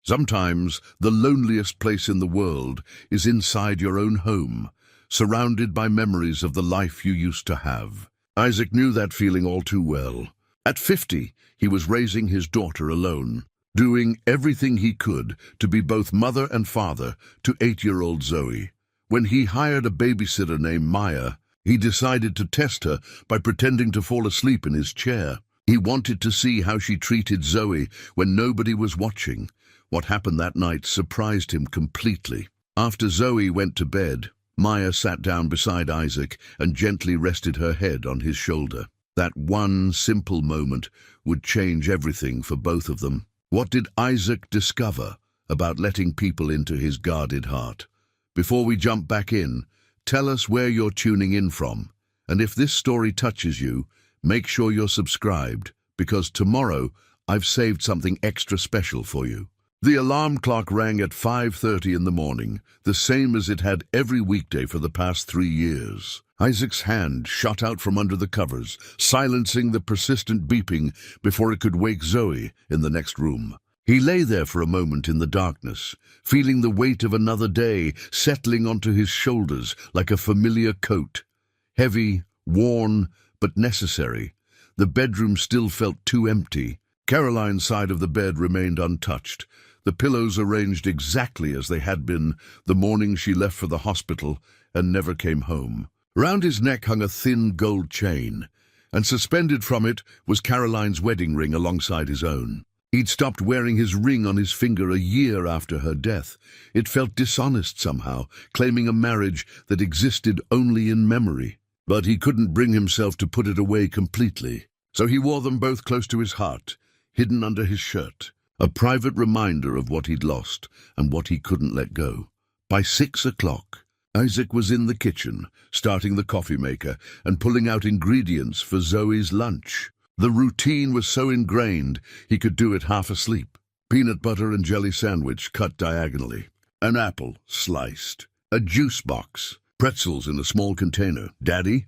Sometimes the loneliest place in the world is inside your own home, surrounded by memories of the life you used to have. Isaac knew that feeling all too well. At 50, he was raising his daughter alone, doing everything he could to be both mother and father to 8-year-old Zoe. When he hired a babysitter named Maya, he decided to test her by pretending to fall asleep in his chair. He wanted to see how she treated Zoe when nobody was watching. What happened that night surprised him completely. After Zoe went to bed, Maya sat down beside Isaac and gently rested her head on his shoulder. That one simple moment would change everything for both of them. What did Isaac discover about letting people into his guarded heart? Before we jump back in, tell us where you're tuning in from. And if this story touches you, make sure you're subscribed, because tomorrow I've saved something extra special for you. The alarm clock rang at 5:30 in the morning, the same as it had every weekday for the past 3 years. Isaac's hand shot out from under the covers, silencing the persistent beeping before it could wake Zoe in the next room. He lay there for a moment in the darkness, feeling the weight of another day settling onto his shoulders like a familiar coat. Heavy, worn, but necessary. The bedroom still felt too empty. Caroline's side of the bed remained untouched, the pillows arranged exactly as they had been the morning she left for the hospital and never came home. Round his neck hung a thin gold chain, and suspended from it was Caroline's wedding ring alongside his own. He'd stopped wearing his ring on his finger a year after her death. It felt dishonest somehow, claiming a marriage that existed only in memory. But he couldn't bring himself to put it away completely. So he wore them both close to his heart, hidden under his shirt, a private reminder of what he'd lost and what he couldn't let go. By 6 o'clock, Isaac was in the kitchen, starting the coffee maker and pulling out ingredients for Zoe's lunch. The routine was so ingrained he could do it half asleep. Peanut butter and jelly sandwich cut diagonally, an apple sliced, a juice box, pretzels in a small container. "Daddy?"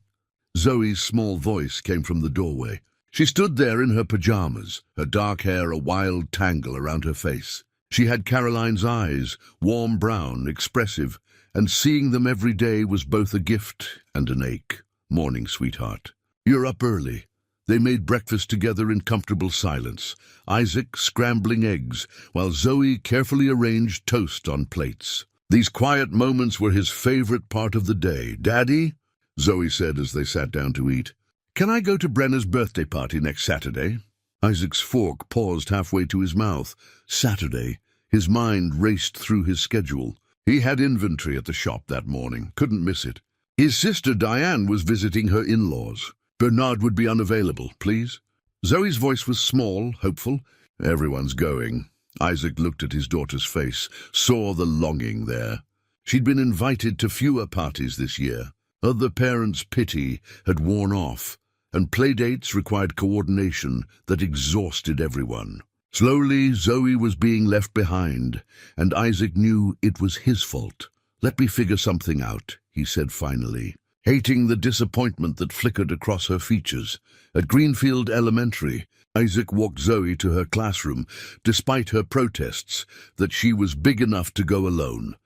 Zoe's small voice came from the doorway. She stood there in her pajamas, her dark hair a wild tangle around her face. She had Caroline's eyes, warm brown, expressive, and seeing them every day was both a gift and an ache. "Morning, sweetheart." "You're up early." They made breakfast together in comfortable silence, Isaac scrambling eggs, while Zoe carefully arranged toast on plates. These quiet moments were his favorite part of the day. "Daddy?" Zoe said as they sat down to eat. "Can I go to Brenna's birthday party next Saturday?" Isaac's fork paused halfway to his mouth. Saturday. His mind raced through his schedule. He had inventory at the shop that morning, couldn't miss it. His sister Diane was visiting her in-laws. "Bernard would be unavailable, please." Zoe's voice was small, hopeful. "Everyone's going." Isaac looked at his daughter's face, saw the longing there. She'd been invited to fewer parties this year. Other parents' pity had worn off, and playdates required coordination that exhausted everyone. Slowly, Zoe was being left behind, and Isaac knew it was his fault. "Let me figure something out," he said finally, hating the disappointment that flickered across her features. At Greenfield Elementary, Isaac walked Zoe to her classroom, despite her protests that she was big enough to go alone.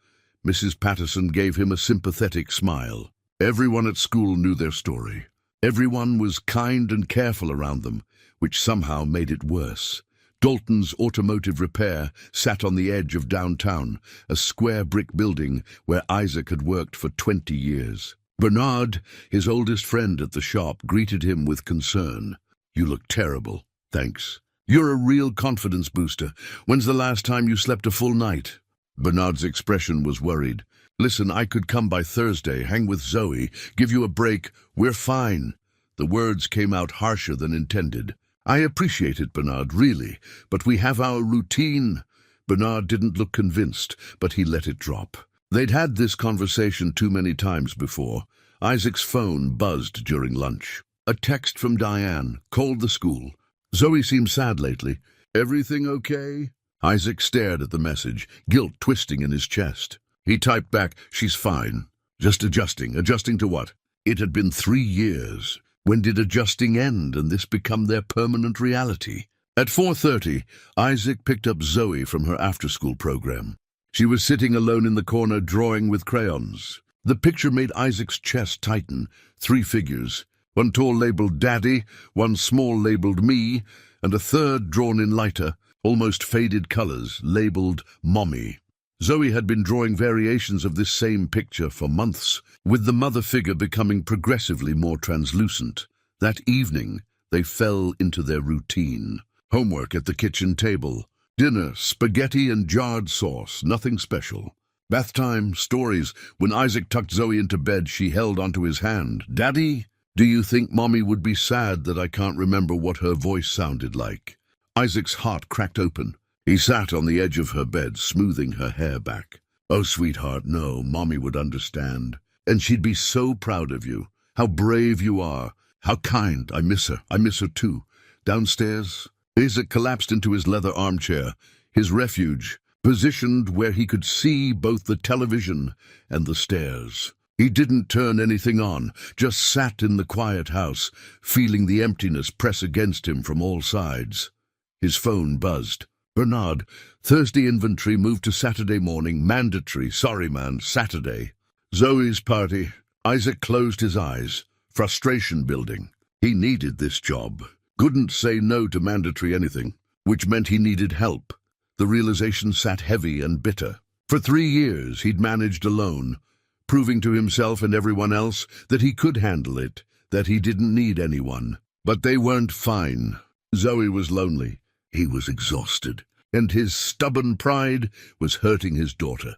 Mrs. Patterson gave him a sympathetic smile. Everyone at school knew their story. Everyone was kind and careful around them, which somehow made it worse. Dalton's Automotive Repair sat on the edge of downtown, a square brick building where Isaac had worked for 20 years. Bernard, his oldest friend at the shop, greeted him with concern. "You look terrible." "Thanks. You're a real confidence booster. When's the last time you slept a full night?" Bernard's expression was worried. "Listen, I could come by Thursday, hang with Zoe, give you a break. We're fine." The words came out harsher than intended. "I appreciate it, Bernard, really, but we have our routine." Bernard didn't look convinced, but he let it drop. They'd had this conversation too many times before. Isaac's phone buzzed during lunch. A text from Diane called the school. "Zoe seems sad lately. Everything okay?" Isaac stared at the message, guilt twisting in his chest. He typed back, "She's fine. Just adjusting." Adjusting to what? It had been 3 years. When did adjusting end and this become their permanent reality? At 4:30, Isaac picked up Zoe from her after-school program. She was sitting alone in the corner drawing with crayons. The picture made Isaac's chest tighten. 3 figures, one tall labeled Daddy, one small labeled Me, and a third drawn in lighter, almost faded colors, labeled Mommy. Zoe had been drawing variations of this same picture for months, with the mother figure becoming progressively more translucent. That evening, they fell into their routine. Homework at the kitchen table. Dinner, spaghetti and jarred sauce, nothing special. Bath time, stories. When Isaac tucked Zoe into bed, she held onto his hand. Daddy, do you think Mommy would be sad that I can't remember what her voice sounded like? Isaac's heart cracked open. He sat on the edge of her bed, smoothing her hair back. Oh, sweetheart, no, Mommy would understand. And she'd be so proud of you. How brave you are. How kind. I miss her. I miss her too. Downstairs, Isaac collapsed into his leather armchair, his refuge, positioned where he could see both the television and the stairs. He didn't turn anything on, just sat in the quiet house, feeling the emptiness press against him from all sides. His phone buzzed. Bernard, Thursday inventory moved to Saturday morning, mandatory, sorry man, Saturday. Zoe's party. Isaac closed his eyes, frustration building. He needed this job. Couldn't say no to mandatory anything, which meant he needed help. The realization sat heavy and bitter. For 3 years he'd managed alone, proving to himself and everyone else that he could handle it, that he didn't need anyone. But they weren't fine. Zoe was lonely. He was exhausted, and his stubborn pride was hurting his daughter.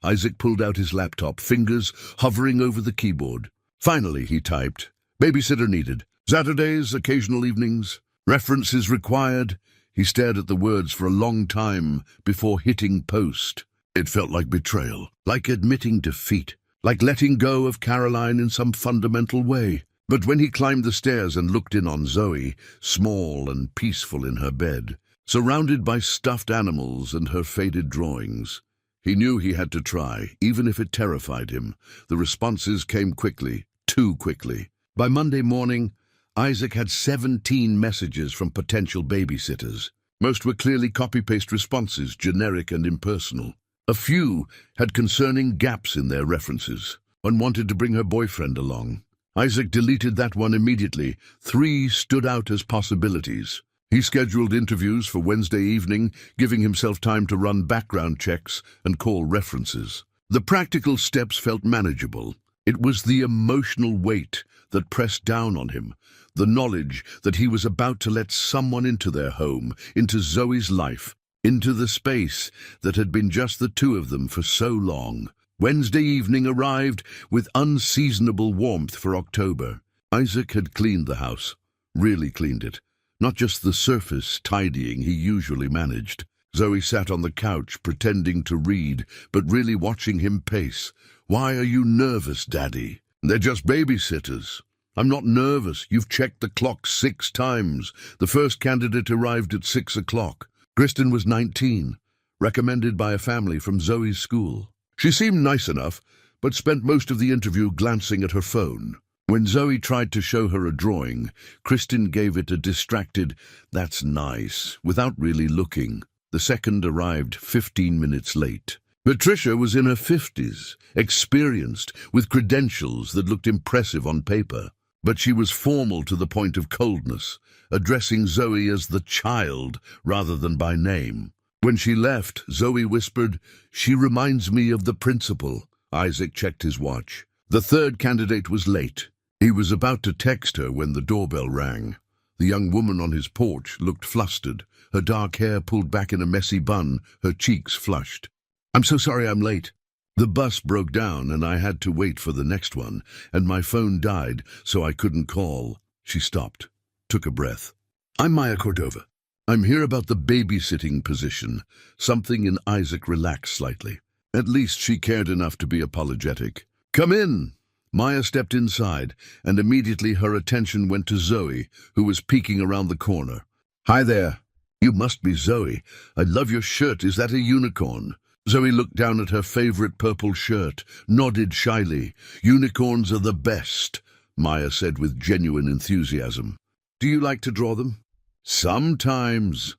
Isaac pulled out his laptop, fingers hovering over the keyboard. Finally, he typed, "Babysitter needed. Saturdays, occasional evenings. References required." He stared at the words for a long time before hitting post. It felt like betrayal, like admitting defeat, like letting go of Caroline in some fundamental way. But when he climbed the stairs and looked in on Zoe, small and peaceful in her bed, surrounded by stuffed animals and her faded drawings, he knew he had to try, even if it terrified him. The responses came quickly, too quickly. By Monday morning, Isaac had 17 messages from potential babysitters. Most were clearly copy-paste responses, generic and impersonal. A few had concerning gaps in their references. One wanted to bring her boyfriend along. Isaac deleted that one immediately. 3 stood out as possibilities. He scheduled interviews for Wednesday evening, giving himself time to run background checks and call references. The practical steps felt manageable. It was the emotional weight that pressed down on him, the knowledge that he was about to let someone into their home, into Zoe's life, into the space that had been just the 2 of them for so long. Wednesday evening arrived with unseasonable warmth for October. Isaac had cleaned the house, really cleaned it, not just the surface tidying he usually managed. Zoe sat on the couch pretending to read, but really watching him pace. "Why are you nervous, Daddy?" "They're just babysitters." "I'm not nervous. You've checked the clock 6 times. The first candidate arrived at 6 o'clock. Kristen was 19, recommended by a family from Zoe's school. She seemed nice enough, but spent most of the interview glancing at her phone. When Zoe tried to show her a drawing, Kristen gave it a distracted, "That's nice," without really looking. The second arrived 15 minutes late. Patricia was in her 50s, experienced, with credentials that looked impressive on paper. But she was formal to the point of coldness, addressing Zoe as the child rather than by name. When she left, Zoe whispered, "She reminds me of the principal." Isaac checked his watch. The third candidate was late. He was about to text her when the doorbell rang. The young woman on his porch looked flustered, her dark hair pulled back in a messy bun, her cheeks flushed. "I'm so sorry I'm late. The bus broke down and I had to wait for the next one, and my phone died, so I couldn't call." She stopped, took a breath. "I'm Maya Cordova. I'm here about the babysitting position." Something in Isaac relaxed slightly. At least she cared enough to be apologetic. "Come in." Maya stepped inside, and immediately her attention went to Zoe, who was peeking around the corner. "Hi there. You must be Zoe. I love your shirt. Is that a unicorn?" Zoe looked down at her favorite purple shirt, nodded shyly. "Unicorns are the best," Maya said with genuine enthusiasm. "Do you like to draw them?" Sometimes.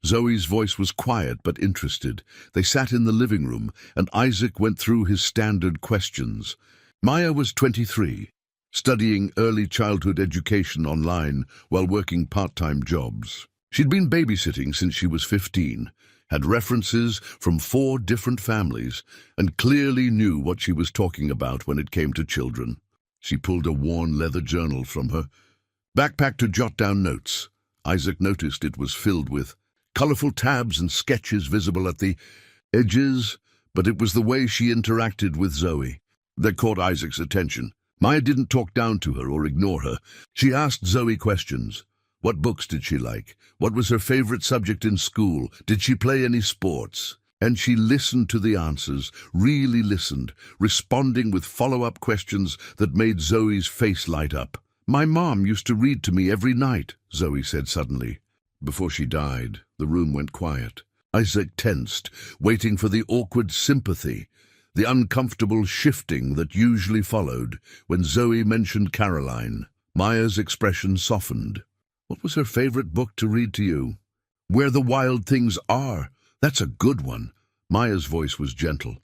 Zoe's voice was quiet but interested. They sat in the living room, and Isaac went through his standard questions. Maya was 23, studying early childhood education online while working part-time jobs. She'd been babysitting since she was 15, had references from 4 different families, and clearly knew what she was talking about when it came to children. She pulled a worn leather journal from her backpack to jot down notes. Isaac noticed it was filled with colorful tabs and sketches visible at the edges, but it was the way she interacted with Zoe that caught Isaac's attention. Maya didn't talk down to her or ignore her. She asked Zoe questions. What books did she like? What was her favorite subject in school? Did she play any sports? And she listened to the answers, really listened, responding with follow-up questions that made Zoe's face light up. My mom used to read to me every night, Zoe said suddenly. Before she died, the room went quiet. Isaac tensed, waiting for the awkward sympathy, the uncomfortable shifting that usually followed when Zoe mentioned Caroline. Maya's expression softened. What was her favorite book to read to you? Where the Wild Things Are. That's a good one. Maya's voice was gentle.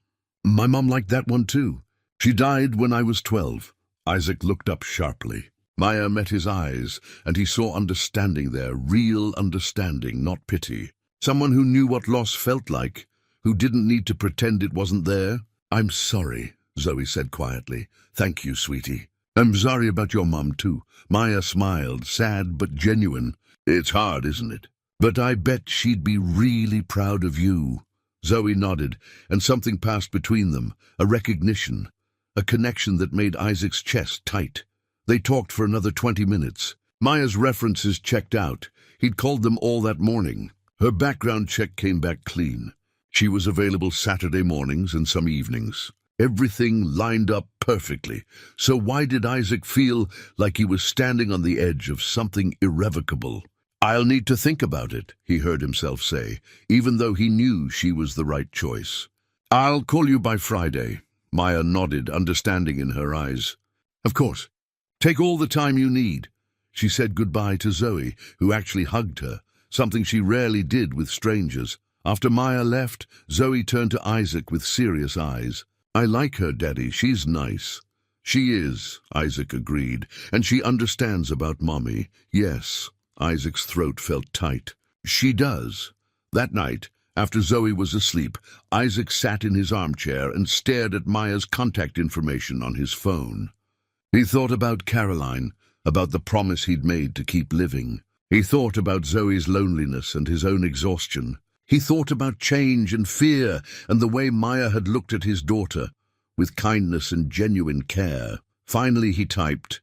My mom liked that one too. She died when I was 12. Isaac looked up sharply. Maya met his eyes, and he saw understanding there, real understanding, not pity. Someone who knew what loss felt like, who didn't need to pretend it wasn't there. I'm sorry, Zoe said quietly. Thank you, sweetie. I'm sorry about your mom too. Maya smiled, sad but genuine. It's hard, isn't it? But I bet she'd be really proud of you. Zoe nodded, and something passed between them, a recognition, a connection that made Isaac's chest tight. They talked for another 20 minutes. Maya's references checked out. He'd called them all that morning. Her background check came back clean. She was available Saturday mornings and some evenings. Everything lined up perfectly. So why did Isaac feel like he was standing on the edge of something irrevocable? I'll need to think about it, he heard himself say, even though he knew she was the right choice. I'll call you by Friday. Maya nodded, understanding in her eyes. Of course. Take all the time you need. She said goodbye to Zoe, who actually hugged her, something she rarely did with strangers. After Maya left, Zoe turned to Isaac with serious eyes. I like her, Daddy. She's nice. She is, Isaac agreed, and she understands about Mommy. Yes. Isaac's throat felt tight. She does. That night, after Zoe was asleep, Isaac sat in his armchair and stared at Maya's contact information on his phone. He thought about Caroline, about the promise he'd made to keep living. He thought about Zoe's loneliness and his own exhaustion. He thought about change and fear and the way Maya had looked at his daughter, with kindness and genuine care. Finally he typed,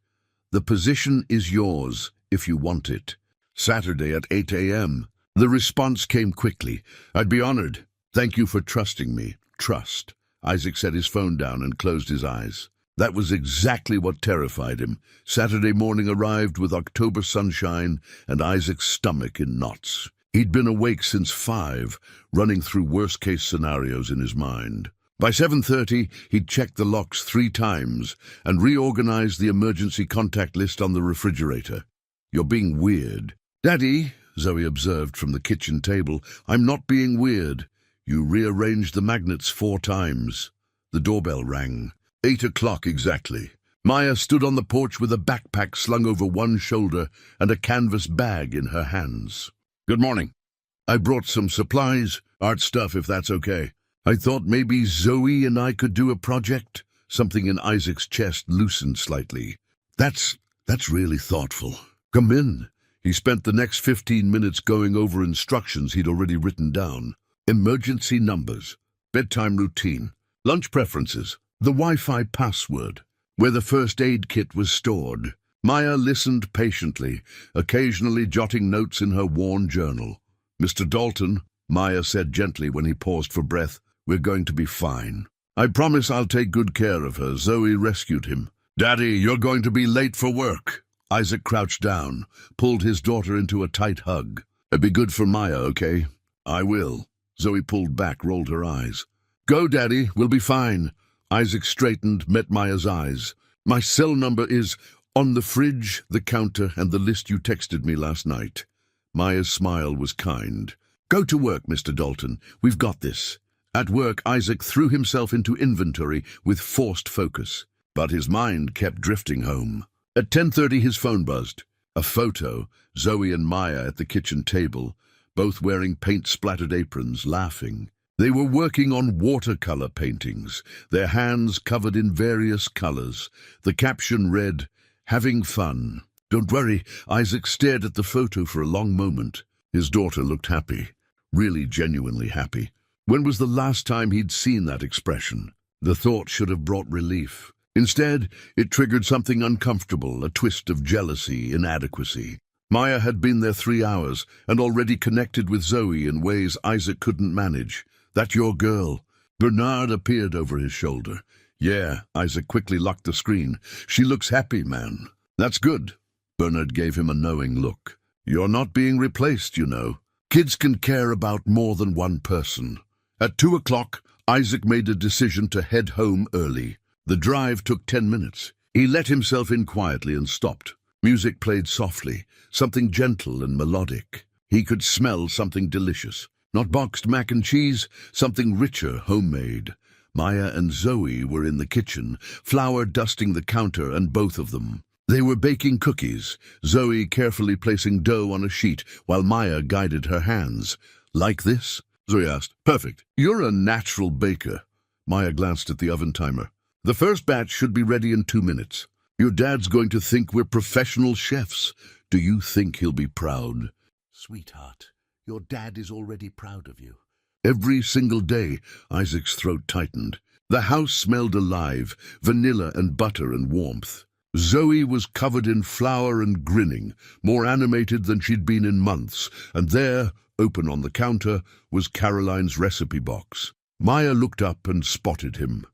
"The position is yours if you want it. Saturday at 8 a.m. The response came quickly. I'd be honored. Thank you for trusting me. Trust. Isaac set his phone down and closed his eyes. That was exactly what terrified him. Saturday morning arrived with October sunshine and Isaac's stomach in knots. He'd been awake since 5, running through worst-case scenarios in his mind. By 7:30, he'd checked the locks 3 times and reorganized the emergency contact list on the refrigerator. You're being weird. Daddy, Zoe observed from the kitchen table, I'm not being weird. You rearranged the magnets 4 times. The doorbell rang. 8 o'clock exactly. Maya stood on the porch with a backpack slung over one shoulder and a canvas bag in her hands. Good morning. I brought some supplies, art stuff if that's okay. I thought maybe Zoe and I could do a project. Something in Isaac's chest loosened slightly. That's really thoughtful. Come in. He spent the next 15 minutes going over instructions he'd already written down. Emergency numbers, bedtime routine, lunch preferences, the Wi-Fi password, where the first aid kit was stored. Maya listened patiently, occasionally jotting notes in her worn journal. Mr. Dalton, Maya said gently when he paused for breath, we're going to be fine. I promise I'll take good care of her. Zoe rescued him. Daddy, you're going to be late for work. Isaac crouched down, pulled his daughter into a tight hug. It'd be good for Maya, okay? I will. Zoe pulled back, rolled her eyes. Go, Daddy, we'll be fine. Isaac straightened, met Maya's eyes. My cell number is on the fridge, the counter, and the list you texted me last night. Maya's smile was kind. "Go to work, Mr. Dalton. We've got this." At work, Isaac threw himself into inventory with forced focus, but his mind kept drifting home. At 10:30, his phone buzzed. A photo, Zoe and Maya at the kitchen table, both wearing paint-splattered aprons, laughing. They were working on watercolor paintings, their hands covered in various colors. The caption read, "Having fun." "Don't worry." Isaac stared at the photo for a long moment. His daughter looked happy, really genuinely happy. When was the last time he'd seen that expression? The thought should have brought relief. Instead, it triggered something uncomfortable, a twist of jealousy, inadequacy. Maya had been there 3 hours and already connected with Zoe in ways Isaac couldn't manage. "That your girl?" Bernard appeared over his shoulder. "Yeah," Isaac quickly locked the screen. "She looks happy, man." "That's good." Bernard gave him a knowing look. "You're not being replaced, you know. Kids can care about more than one person." At 2 o'clock, Isaac made a decision to head home early. The drive took 10 minutes. He let himself in quietly and stopped. Music played softly, something gentle and melodic. He could smell something delicious. Not boxed mac and cheese, something richer, homemade. Maya and Zoe were in the kitchen, flour dusting the counter, and both of them. They were baking cookies, Zoe carefully placing dough on a sheet while Maya guided her hands. "Like this?" Zoe asked. "Perfect. You're a natural baker." Maya glanced at the oven timer. "The first batch should be ready in 2 minutes. Your dad's going to think we're professional chefs. Do you think he'll be proud?" "Sweetheart, your dad is already proud of you." Every single day, Isaac's throat tightened. The house smelled alive, vanilla and butter and warmth. Zoe was covered in flour and grinning, more animated than she'd been in months, and there, open on the counter, was Caroline's recipe box. Maya looked up and spotted him.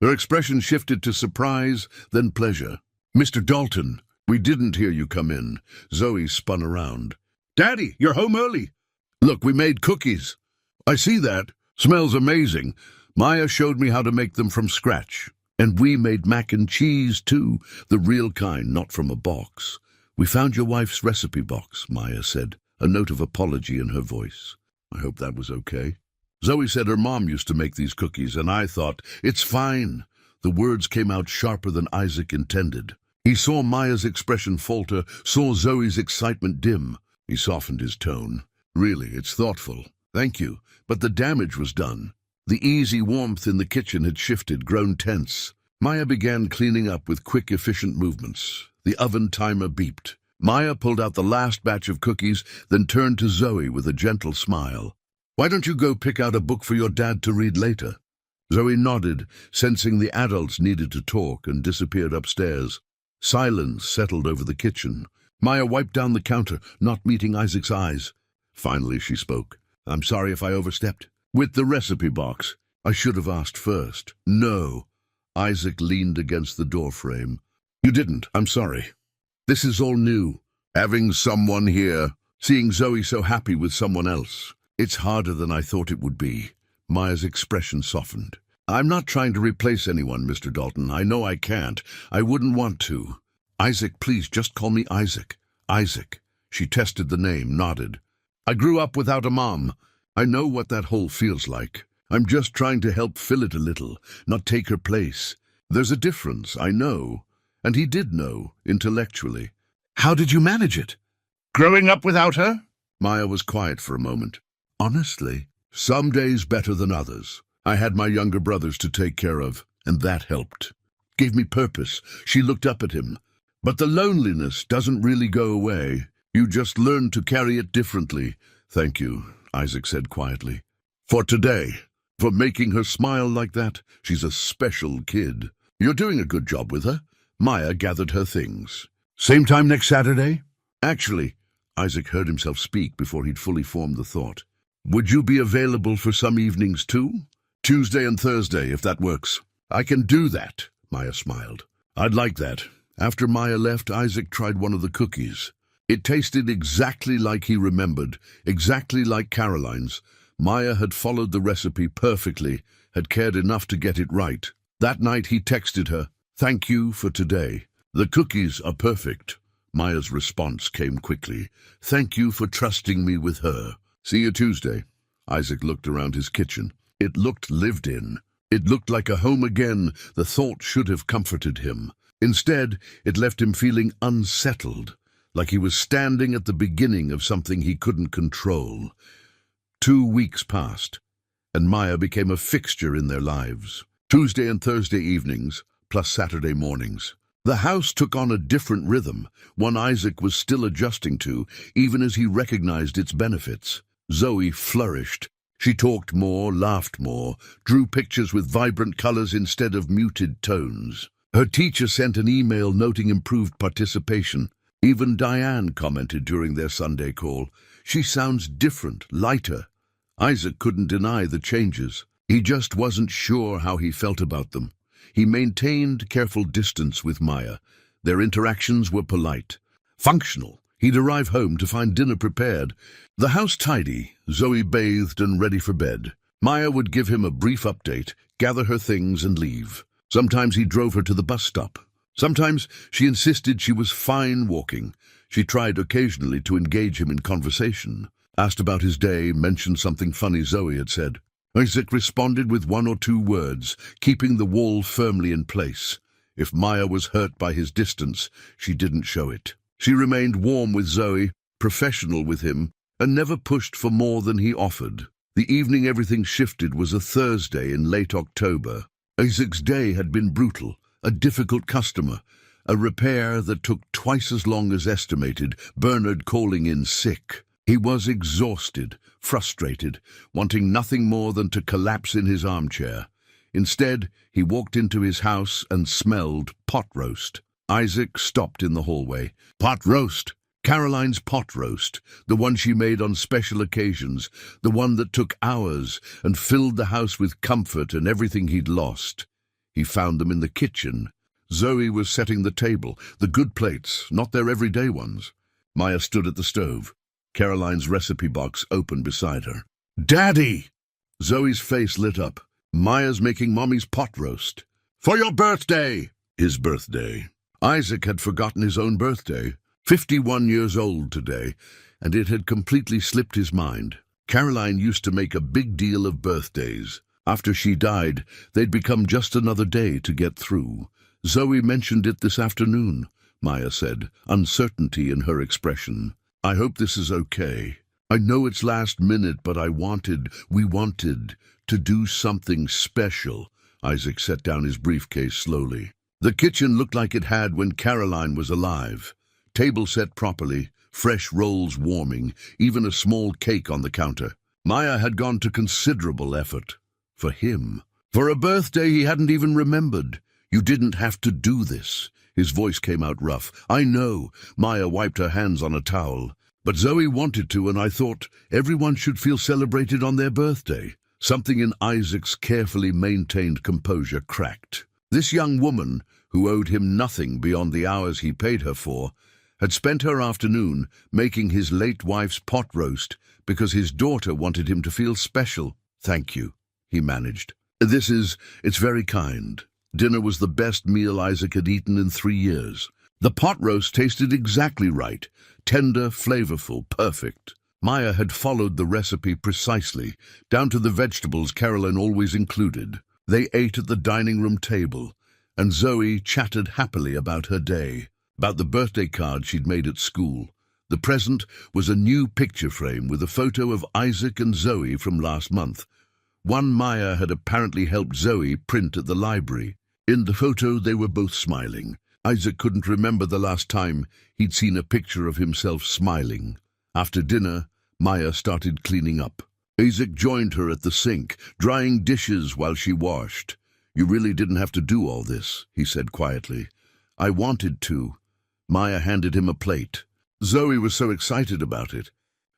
Her expression shifted to surprise, then pleasure. "Mr. Dalton, we didn't hear you come in." Zoe spun around. "Daddy, you're home early." "Look, we made cookies." "I see that. Smells amazing. Maya showed me how to make them from scratch. And we made mac and cheese, too, the real kind, not from a box." "We found your wife's recipe box," Maya said, a note of apology in her voice. "I hope that was okay." "Zoe said her mom used to make these cookies, and I thought, it's fine." The words came out sharper than Isaac intended. He saw Maya's expression falter, saw Zoe's excitement dim. He softened his tone. "Really, it's thoughtful. Thank you. But the damage was done." The easy warmth in the kitchen had shifted, grown tense. Maya began cleaning up with quick, efficient movements. The oven timer beeped. Maya pulled out the last batch of cookies, then turned to Zoe with a gentle smile. "Why don't you go pick out a book for your dad to read later?" Zoe nodded, sensing the adults needed to talk, and disappeared upstairs. Silence settled over the kitchen. Maya wiped down the counter, not meeting Isaac's eyes. Finally she spoke. "I'm sorry if I overstepped." "With the recipe box. I should have asked first." "No." Isaac leaned against the doorframe. "You didn't. I'm sorry. This is all new. Having someone here, seeing Zoe so happy with someone else. It's harder than I thought it would be." Maya's expression softened. "I'm not trying to replace anyone, Mr. Dalton. I know I can't. I wouldn't want to." "Isaac, please, just call me Isaac." "Isaac." She tested the name, nodded. "I grew up without a mom. I know what that hole feels like. I'm just trying to help fill it a little, not take her place. There's a difference, I know." And he did know, intellectually. "How did you manage it?" "Growing up without her?" Maya was quiet for a moment. "Honestly, some days better than others. I had my younger brothers to take care of, and that helped. Gave me purpose." She looked up at him. "But the loneliness doesn't really go away. You just learn to carry it differently." "Thank you," Isaac said quietly. "For today. For making her smile like that. She's a special kid. You're doing a good job with her." Maya gathered her things. "Same time next Saturday?" "Actually," Isaac heard himself speak before he'd fully formed the thought. "Would you be available for some evenings too? Tuesday and Thursday, if that works." "I can do that," Maya smiled. "I'd like that." After Maya left, Isaac tried one of the cookies. It tasted exactly like he remembered, exactly like Caroline's. Maya had followed the recipe perfectly, had cared enough to get it right. That night he texted her, "Thank you for today. The cookies are perfect." Maya's response came quickly. "Thank you for trusting me with her. See you Tuesday." Isaac looked around his kitchen. It looked lived in. It looked like a home again. The thought should have comforted him. Instead, it left him feeling unsettled, like he was standing at the beginning of something he couldn't control. 2 weeks passed, and Maya became a fixture in their lives. Tuesday and Thursday evenings, plus Saturday mornings. The house took on a different rhythm, one Isaac was still adjusting to, even as he recognized its benefits. Zoe flourished. She talked more, laughed more, drew pictures with vibrant colors instead of muted tones. Her teacher sent an email noting improved participation. Even Diane commented during their Sunday call. "She sounds different, lighter." Isaac couldn't deny the changes. He just wasn't sure how he felt about them. He maintained careful distance with Maya. Their interactions were polite, functional. He'd arrive home to find dinner prepared, the house tidy, Zoe bathed and ready for bed. Maya would give him a brief update, gather her things and leave. Sometimes he drove her to the bus stop. Sometimes she insisted she was fine walking. She tried occasionally to engage him in conversation. Asked about his day, mentioned something funny Zoe had said. Isaac responded with 1 or 2 words, keeping the wall firmly in place. If Maya was hurt by his distance, she didn't show it. She remained warm with Zoe, professional with him, and never pushed for more than he offered. The evening everything shifted was a Thursday in late October. Isaac's day had been brutal, a difficult customer, a repair that took twice as long as estimated, Bernard calling in sick. He was exhausted, frustrated, wanting nothing more than to collapse in his armchair. Instead, he walked into his house and smelled pot roast. Isaac stopped in the hallway. Pot roast! Caroline's pot roast, the one she made on special occasions, the one that took hours and filled the house with comfort and everything he'd lost. He found them in the kitchen. Zoe was setting the table, the good plates, not their everyday ones. Maya stood at the stove. Caroline's recipe box open beside her. "Daddy!" Zoe's face lit up. "Maya's making Mommy's pot roast. For your birthday!" His birthday. Isaac had forgotten his own birthday. 51 years old today, and it had completely slipped his mind. Caroline used to make a big deal of birthdays. After she died, they'd become just another day to get through. Zoe mentioned it this afternoon, Maya said, uncertainty in her expression. "I hope this is okay. I know it's last minute, but we wanted to do something special." Isaac set down his briefcase slowly. The kitchen looked like it had when Caroline was alive. Table set properly, fresh rolls warming, even a small cake on the counter. Maya had gone to considerable effort. For him. For a birthday he hadn't even remembered. "You didn't have to do this." His voice came out rough. "I know." Maya wiped her hands on a towel. "But Zoe wanted to, and I thought everyone should feel celebrated on their birthday." Something in Isaac's carefully maintained composure cracked. This young woman, who owed him nothing beyond the hours he paid her for, had spent her afternoon making his late wife's pot roast because his daughter wanted him to feel special. "Thank you," he managed. It's very kind." Dinner was the best meal Isaac had eaten in 3 years. The pot roast tasted exactly right, tender, flavorful, perfect. Maya had followed the recipe precisely, down to the vegetables Caroline always included. They ate at the dining room table, and Zoe chatted happily about her day, about the birthday card she'd made at school. The present was a new picture frame with a photo of Isaac and Zoe from last month. One Maya had apparently helped Zoe print at the library. In the photo, they were both smiling. Isaac couldn't remember the last time he'd seen a picture of himself smiling. After dinner, Maya started cleaning up. Isaac joined her at the sink, drying dishes while she washed. "You really didn't have to do all this," he said quietly. "I wanted to." Maya handed him a plate. Zoe was so excited about it.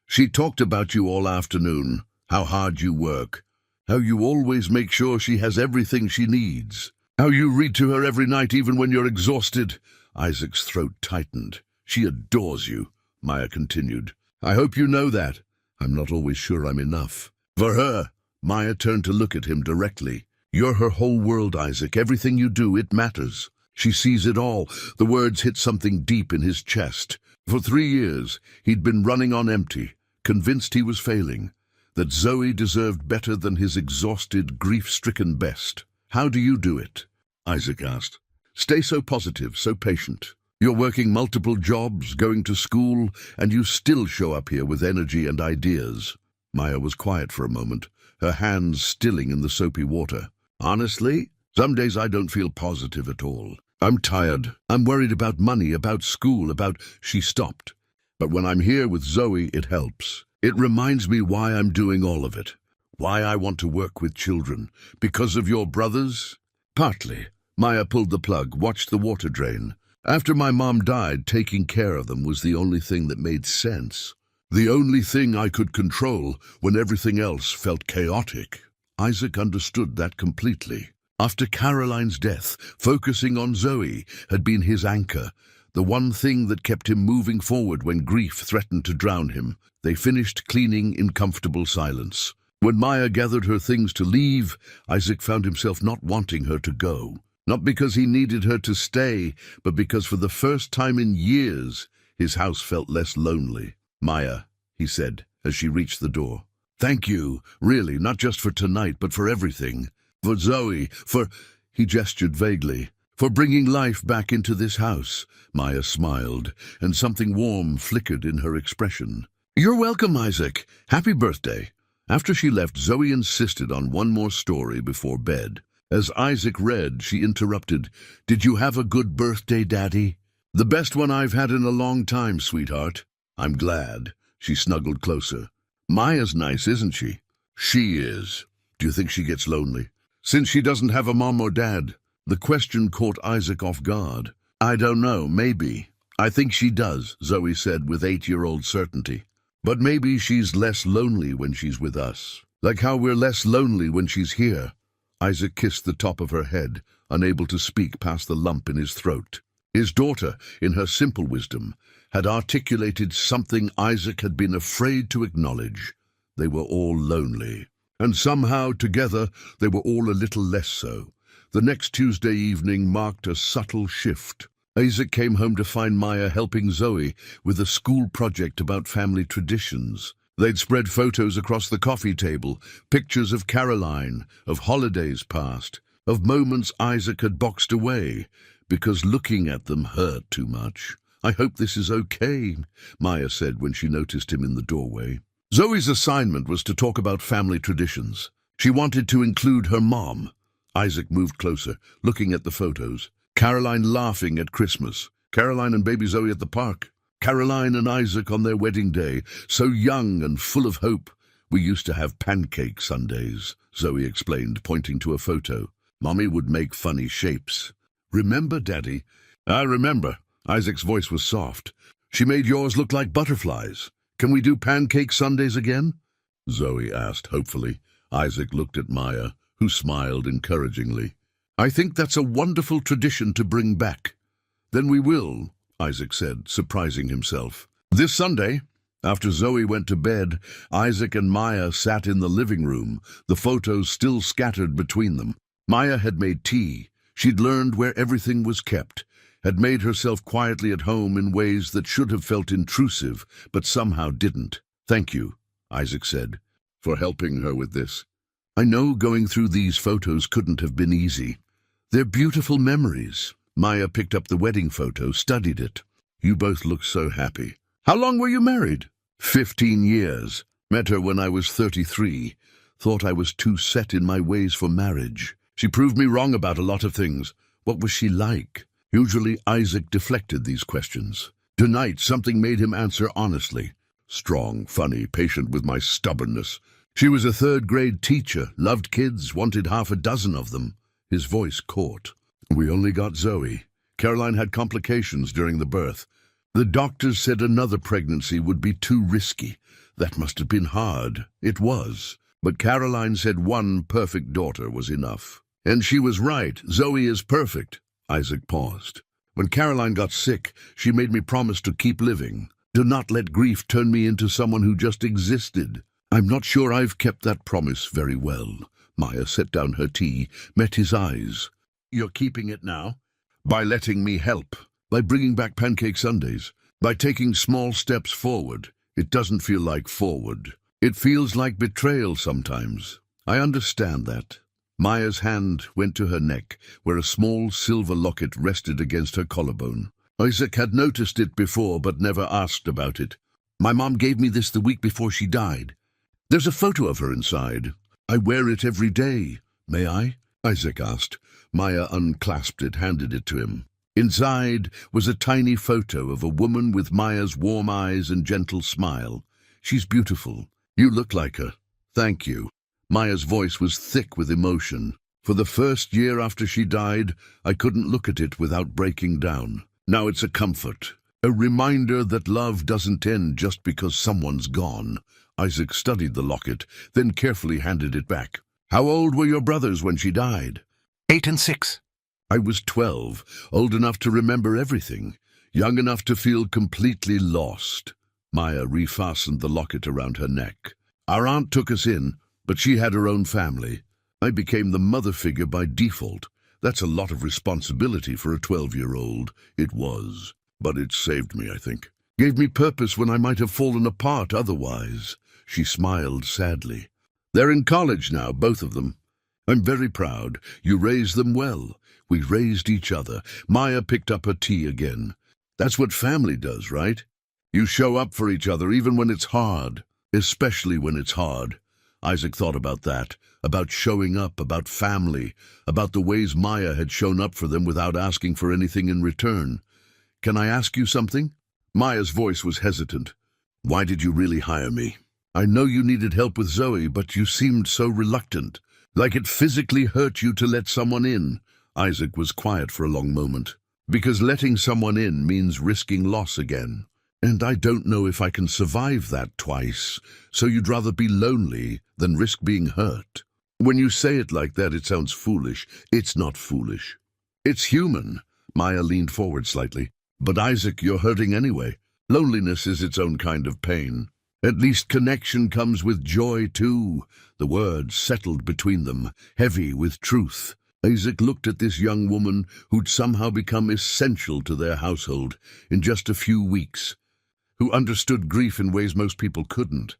"She talked about you all afternoon, how hard you work, how you always make sure she has everything she needs, how you read to her every night even when you're exhausted." Isaac's throat tightened. "She adores you," Maya continued. "I hope you know that. I'm not always sure I'm enough." For her, Maya turned to look at him directly. "You're her whole world, Isaac. Everything you do, it matters." She sees it all. The words hit something deep in his chest. For 3 years, he'd been running on empty, convinced he was failing, that Zoe deserved better than his exhausted, grief-stricken best. "How do you do it?" Isaac asked. "Stay so positive, so patient. You're working multiple jobs, going to school, and you still show up here with energy and ideas." Maya was quiet for a moment, her hands stilling in the soapy water. "Honestly, some days I don't feel positive at all. I'm tired. I'm worried about money, about school, about—" She stopped. "But when I'm here with Zoe, it helps. It reminds me why I'm doing all of it. Why I want to work with children. Because of your brothers?" "Partly." Maya pulled the plug, watched the water drain. "After my mom died, taking care of them was the only thing that made sense. The only thing I could control when everything else felt chaotic." Isaac understood that completely. After Caroline's death, focusing on Zoe had been his anchor, the one thing that kept him moving forward when grief threatened to drown him. They finished cleaning in comfortable silence. When Maya gathered her things to leave, Isaac found himself not wanting her to go. Not because he needed her to stay, but because for the first time in years, his house felt less lonely. "Maya," he said, as she reached the door. "Thank you, really, not just for tonight, but for everything. For Zoe, for—" He gestured vaguely. "For bringing life back into this house." Maya smiled, and something warm flickered in her expression. "You're welcome, Isaac. Happy birthday." After she left, Zoe insisted on one more story before bed. As Isaac read, she interrupted. "Did you have a good birthday, Daddy?" "The best one I've had in a long time, sweetheart." "I'm glad." She snuggled closer. "Maya's nice, isn't she?" "She is." "Do you think she gets lonely?" "Since she doesn't have a mom or dad." The question caught Isaac off guard. "I don't know, maybe." "I think she does," Zoe said with 8-year-old certainty. "But maybe she's less lonely when she's with us. Like how we're less lonely when she's here." Isaac kissed the top of her head, unable to speak past the lump in his throat. His daughter, in her simple wisdom, had articulated something Isaac had been afraid to acknowledge. They were all lonely. And somehow, together, they were all a little less so. The next Tuesday evening marked a subtle shift. Isaac came home to find Maya helping Zoe with a school project about family traditions. They'd spread photos across the coffee table, pictures of Caroline, of holidays past, of moments Isaac had boxed away, because looking at them hurt too much. "I hope this is okay," Maya said when she noticed him in the doorway. Zoe's assignment was to talk about family traditions. She wanted to include her mom. Isaac moved closer, looking at the photos. Caroline laughing at Christmas. Caroline and baby Zoe at the park. Caroline and Isaac on their wedding day, so young and full of hope. "We used to have pancake Sundays," Zoe explained, pointing to a photo. "Mommy would make funny shapes." "Remember, Daddy?" "I remember." Isaac's voice was soft. "She made yours look like butterflies. Can we do pancake Sundays again?" Zoe asked hopefully. Isaac looked at Maya, who smiled encouragingly. "I think that's a wonderful tradition to bring back." "Then we will," Isaac said, surprising himself. This Sunday, after Zoe went to bed, Isaac and Maya sat in the living room, the photos still scattered between them. Maya had made tea. She'd learned where everything was kept, had made herself quietly at home in ways that should have felt intrusive, but somehow didn't. "Thank you," Isaac said, "for helping her with this. I know going through these photos couldn't have been easy. They're beautiful memories." Maya picked up the wedding photo, studied it. "You both look so happy." "How long were you married?" 15 years. Met her when I was 33. Thought I was too set in my ways for marriage. She proved me wrong about a lot of things. What was she like?" Usually Isaac deflected these questions. Tonight something made him answer honestly. "Strong, funny, patient with my stubbornness. She was a 3rd-grade teacher, loved kids, wanted 6 of them." His voice caught. "We only got Zoe. Caroline had complications during the birth. The doctors said another pregnancy would be too risky. That must have been hard." It was. But Caroline said one perfect daughter was enough. "And she was right. Zoe is perfect." Isaac paused. "When Caroline got sick, she made me promise to keep living. To not let grief turn me into someone who just existed. I'm not sure I've kept that promise very well." Maya set down her tea, met his eyes. "You're keeping it now?" By letting me help. By bringing back pancake Sundays. By taking small steps forward. It doesn't feel like forward. It feels like betrayal sometimes. I understand that. Maya's hand went to her neck, where a small silver locket rested against her collarbone. Isaac had noticed it before, but never asked about it. My mom gave me this the week before she died. There's a photo of her inside. I wear it every day. May I? Isaac asked. Maya unclasped it, handed it to him. Inside was a tiny photo of a woman with Maya's warm eyes and gentle smile. She's beautiful. You look like her. Thank you. Maya's voice was thick with emotion. For the first year after she died, I couldn't look at it without breaking down. Now it's a comfort. A reminder that love doesn't end just because someone's gone. Isaac studied the locket, then carefully handed it back. How old were your brothers when she died? 8 and 6. I was 12, old enough to remember everything, young enough to feel completely lost. Maya refastened the locket around her neck. Our aunt took us in, but she had her own family. I became the mother figure by default. That's a lot of responsibility for a 12-year-old. It was. But it saved me, I think. Gave me purpose when I might have fallen apart otherwise. She smiled sadly. They're in college now, both of them. I'm very proud. You raised them well. We raised each other. Maya picked up her tea again. That's what family does, right? You show up for each other even when it's hard, especially when it's hard. Isaac thought about that, about showing up, about family, about the ways Maya had shown up for them without asking for anything in return. Can I ask you something? Maya's voice was hesitant. Why did you really hire me? I know you needed help with Zoe, but you seemed so reluctant, like it physically hurt you to let someone in. Isaac was quiet for a long moment. Because letting someone in means risking loss again. And I don't know if I can survive that twice, so you'd rather be lonely than risk being hurt. When you say it like that, it sounds foolish. It's not foolish. It's human. Maya leaned forward slightly. But Isaac, you're hurting anyway. Loneliness is its own kind of pain. At least connection comes with joy too. The words settled between them, heavy with truth. Isaac looked at this young woman who'd somehow become essential to their household in just a few weeks, who understood grief in ways most people couldn't,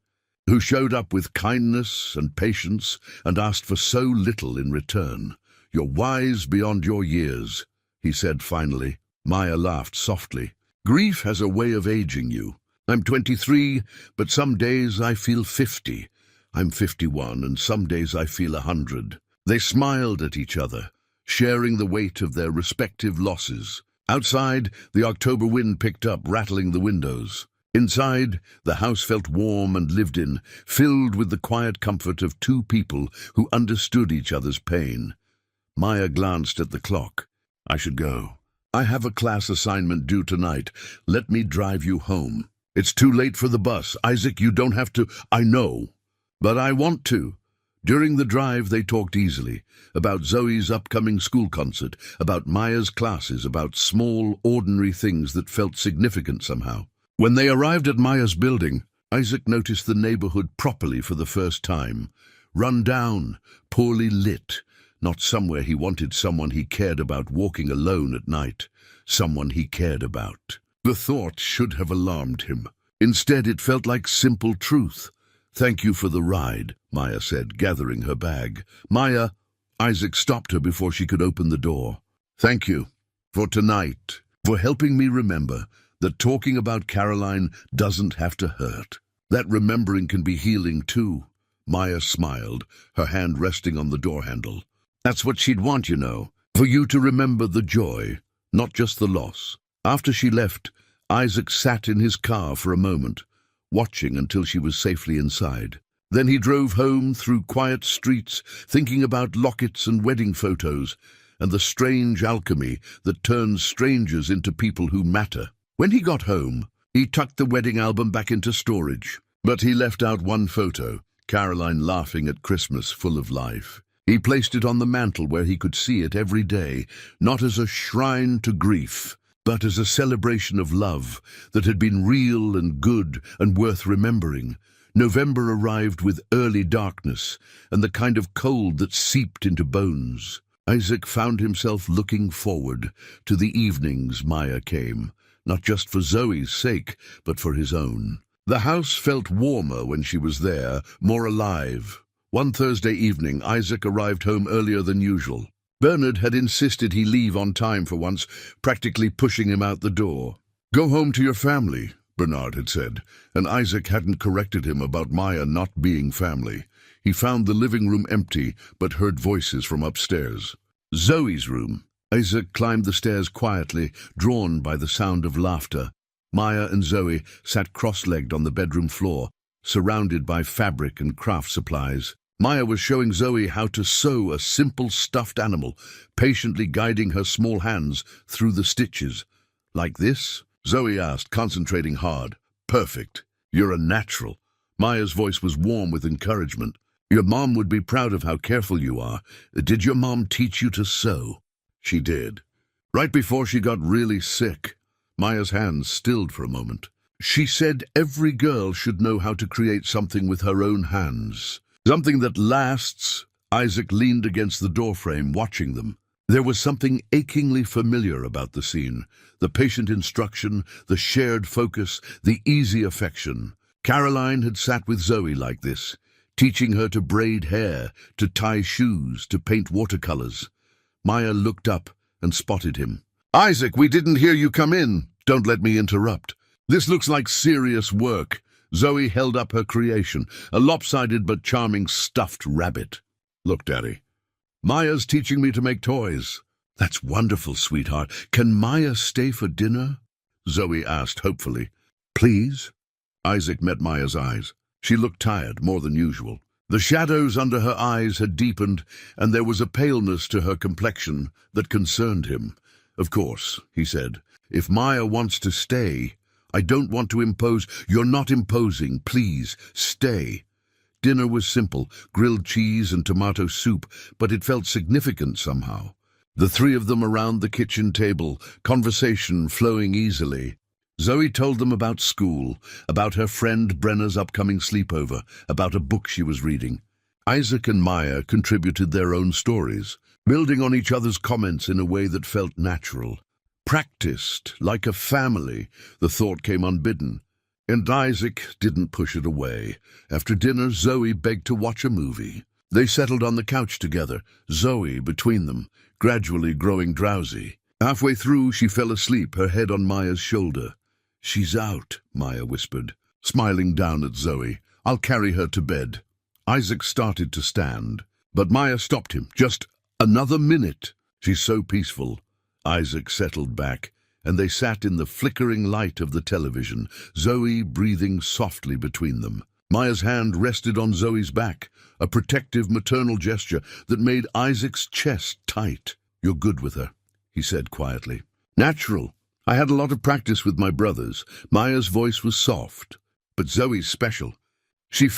who showed up with kindness and patience and asked for so little in return. You're wise beyond your years, he said finally. Maya laughed softly. Grief has a way of aging you. I'm 23, but some days I feel 50. I'm 51, and some days I feel 100. They smiled at each other, sharing the weight of their respective losses. Outside, the October wind picked up, rattling the windows. Inside, the house felt warm and lived in, filled with the quiet comfort of two people who understood each other's pain. Maya glanced at the clock. I should go. I have a class assignment due tonight. Let me drive you home. It's too late for the bus. Isaac, you don't have to. I know. But I want to. During the drive, they talked easily, about Zoe's upcoming school concert, about Maya's classes, about small, ordinary things that felt significant somehow. When they arrived at Maya's building, Isaac noticed the neighborhood properly for the first time. Run down, poorly lit, not somewhere he wanted someone he cared about walking alone at night, someone he cared about. The thought should have alarmed him. Instead, it felt like simple truth. Thank you for the ride, Maya said, gathering her bag. Maya, Isaac stopped her before she could open the door. Thank you for tonight, for helping me remember that talking about Caroline doesn't have to hurt. That remembering can be healing too. Maya smiled, her hand resting on the door handle. That's what she'd want, you know, for you to remember the joy, not just the loss. After she left, Isaac sat in his car for a moment, watching until she was safely inside. Then he drove home through quiet streets, thinking about lockets and wedding photos, and the strange alchemy that turns strangers into people who matter. When he got home, he tucked the wedding album back into storage, but he left out one photo, Caroline laughing at Christmas, full of life. He placed it on the mantel where he could see it every day, not as a shrine to grief, but as a celebration of love that had been real and good and worth remembering. November arrived with early darkness and the kind of cold that seeped into bones. Isaac found himself looking forward to the evenings Maya came, not just for Zoe's sake, but for his own. The house felt warmer when she was there, more alive. One Thursday evening, Isaac arrived home earlier than usual. Bernard had insisted he leave on time for once, practically pushing him out the door. "Go home to your family," Bernard had said, and Isaac hadn't corrected him about Maya not being family. He found the living room empty, but heard voices from upstairs. Zoe's room. Isaac climbed the stairs quietly, drawn by the sound of laughter. Maya and Zoe sat cross-legged on the bedroom floor, surrounded by fabric and craft supplies. Maya was showing Zoe how to sew a simple stuffed animal, patiently guiding her small hands through the stitches. "Like this?" Zoe asked, concentrating hard. "Perfect. You're a natural." Maya's voice was warm with encouragement. "Your mom would be proud of how careful you are. Did your mom teach you to sew?" "She did. Right before she got really sick." Maya's hands stilled for a moment. "She said every girl should know how to create something with her own hands. Something that lasts." Isaac leaned against the doorframe, watching them. There was something achingly familiar about the scene. The patient instruction, the shared focus, the easy affection. Caroline had sat with Zoe like this, teaching her to braid hair, to tie shoes, to paint watercolors. Maya looked up and spotted him. "Isaac, we didn't hear you come in." "Don't let me interrupt. This looks like serious work." Zoe held up her creation, a lopsided but charming stuffed rabbit. "Look, Daddy. Maya's teaching me to make toys." "That's wonderful, sweetheart. Can Maya stay for dinner?" Zoe asked hopefully. "Please?" Isaac met Maya's eyes. She looked tired, more than usual. The shadows under her eyes had deepened, and there was a paleness to her complexion that concerned him. "Of course," he said. "If Maya wants to stay, I don't want to impose." "You're not imposing. Please, stay." Dinner was simple, grilled cheese and tomato soup, but it felt significant somehow. The three of them around the kitchen table, conversation flowing easily. Zoe told them about school, about her friend Brenna's upcoming sleepover, about a book she was reading. Isaac and Maya contributed their own stories, building on each other's comments in a way that felt natural. Practiced, like a family, the thought came unbidden. And Isaac didn't push it away. After dinner, Zoe begged to watch a movie. They settled on the couch together, Zoe between them, gradually growing drowsy. Halfway through, she fell asleep, her head on Maya's shoulder. "She's out," Maya whispered, smiling down at Zoe. "I'll carry her to bed." Isaac started to stand, but Maya stopped him. "Just another minute. She's so peaceful." Isaac settled back, and they sat in the flickering light of the television, Zoe breathing softly between them. Maya's hand rested on Zoe's back, a protective maternal gesture that made Isaac's chest tight. "You're good with her," he said quietly. "Natural. I had a lot of practice with my brothers." Maya's voice was soft, but Zoe's special. She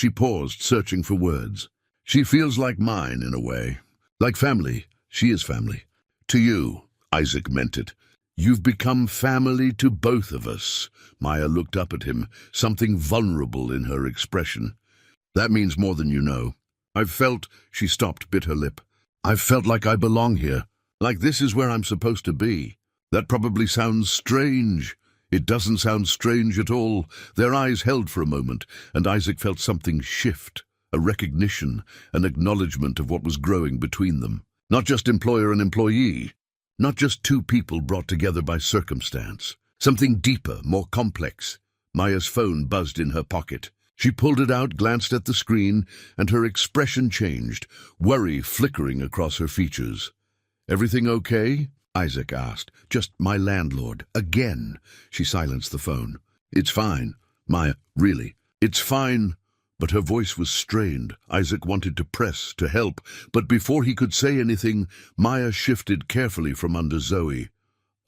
paused, searching for words. "She feels like mine, in a way. Like family. She is family. To you." Isaac meant it. "You've become family to both of us." Maya looked up at him, something vulnerable in her expression. "That means more than you know. I've felt—" She stopped, bit her lip. "I've felt like I belong here. Like this is where I'm supposed to be." "That probably sounds strange." "It doesn't sound strange at all." Their eyes held for a moment, and Isaac felt something shift, a recognition, an acknowledgement of what was growing between them. Not just employer and employee. Not just two people brought together by circumstance. Something deeper, more complex. Maya's phone buzzed in her pocket. She pulled it out, glanced at the screen, and her expression changed, worry flickering across her features. "Everything okay?" Isaac asked. "Just my landlord. Again." She silenced the phone. "It's fine." "Maya, really?" "It's fine." But her voice was strained. Isaac wanted to press, to help, but before he could say anything, Maya shifted carefully from under Zoe.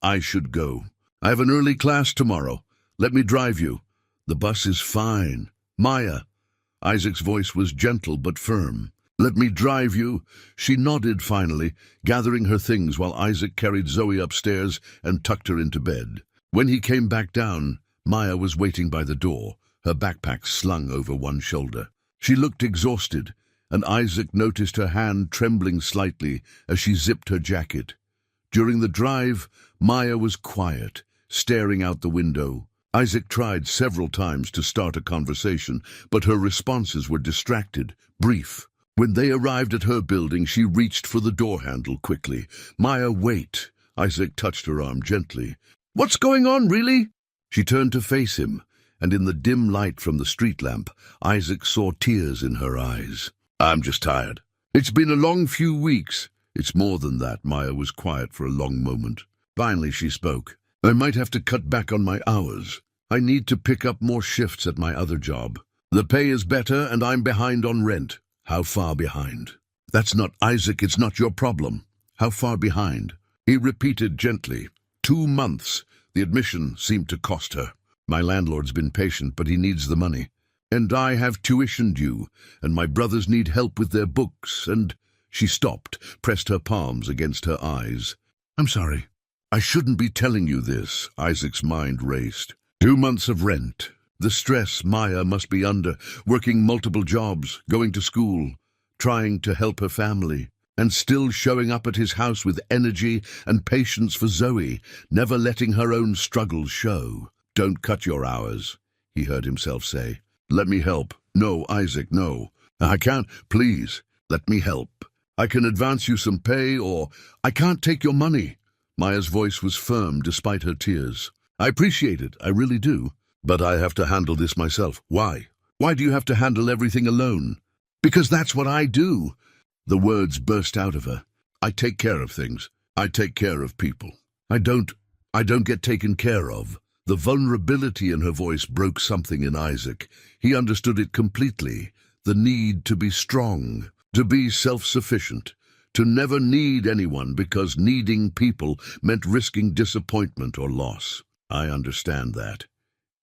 "I should go. I have an early class tomorrow. Let me drive you." "The bus is fine." "Maya." Isaac's voice was gentle but firm. "Let me drive you." She nodded finally, gathering her things while Isaac carried Zoe upstairs and tucked her into bed. When he came back down, Maya was waiting by the door, her backpack slung over one shoulder. She looked exhausted, and Isaac noticed her hand trembling slightly as she zipped her jacket. During the drive, Maya was quiet, staring out the window. Isaac tried several times to start a conversation, but her responses were distracted, brief. When they arrived at her building, she reached for the door handle quickly. "Maya, wait." Isaac touched her arm gently. "What's going on, really?" She turned to face him, and in the dim light from the street lamp, Isaac saw tears in her eyes. "I'm just tired. It's been a long few weeks." "It's more than that." Maya was quiet for a long moment. Finally she spoke. "I might have to cut back on my hours. I need to pick up more shifts at my other job. The pay is better and I'm behind on rent." "How far behind?" "That's not Isaac, it's not your problem." "How far behind?" He repeated gently. 2 months. The admission seemed to cost her. "My landlord's been patient, but he needs the money. And I have tuition due, and my brothers need help with their books, and—" She stopped, pressed her palms against her eyes. "I'm sorry. I shouldn't be telling you this." Isaac's mind raced. 2 months of rent. The stress Maya must be under, working multiple jobs, going to school, trying to help her family, and still showing up at his house with energy and patience for Zoe, never letting her own struggles show. "Don't cut your hours," he heard himself say. "Let me help." "No, Isaac, no. I can't. Please, let me help. I can advance you some pay, or I can't take your money." Maya's voice was firm despite her tears. "I appreciate it, I really do. But I have to handle this myself." "Why? Why do you have to handle everything alone?" "Because that's what I do." The words burst out of her. "I take care of things. I take care of people. I don't get taken care of." The vulnerability in her voice broke something in Isaac. He understood it completely. The need to be strong, to be self-sufficient, to never need anyone because needing people meant risking disappointment or loss. "I understand that,"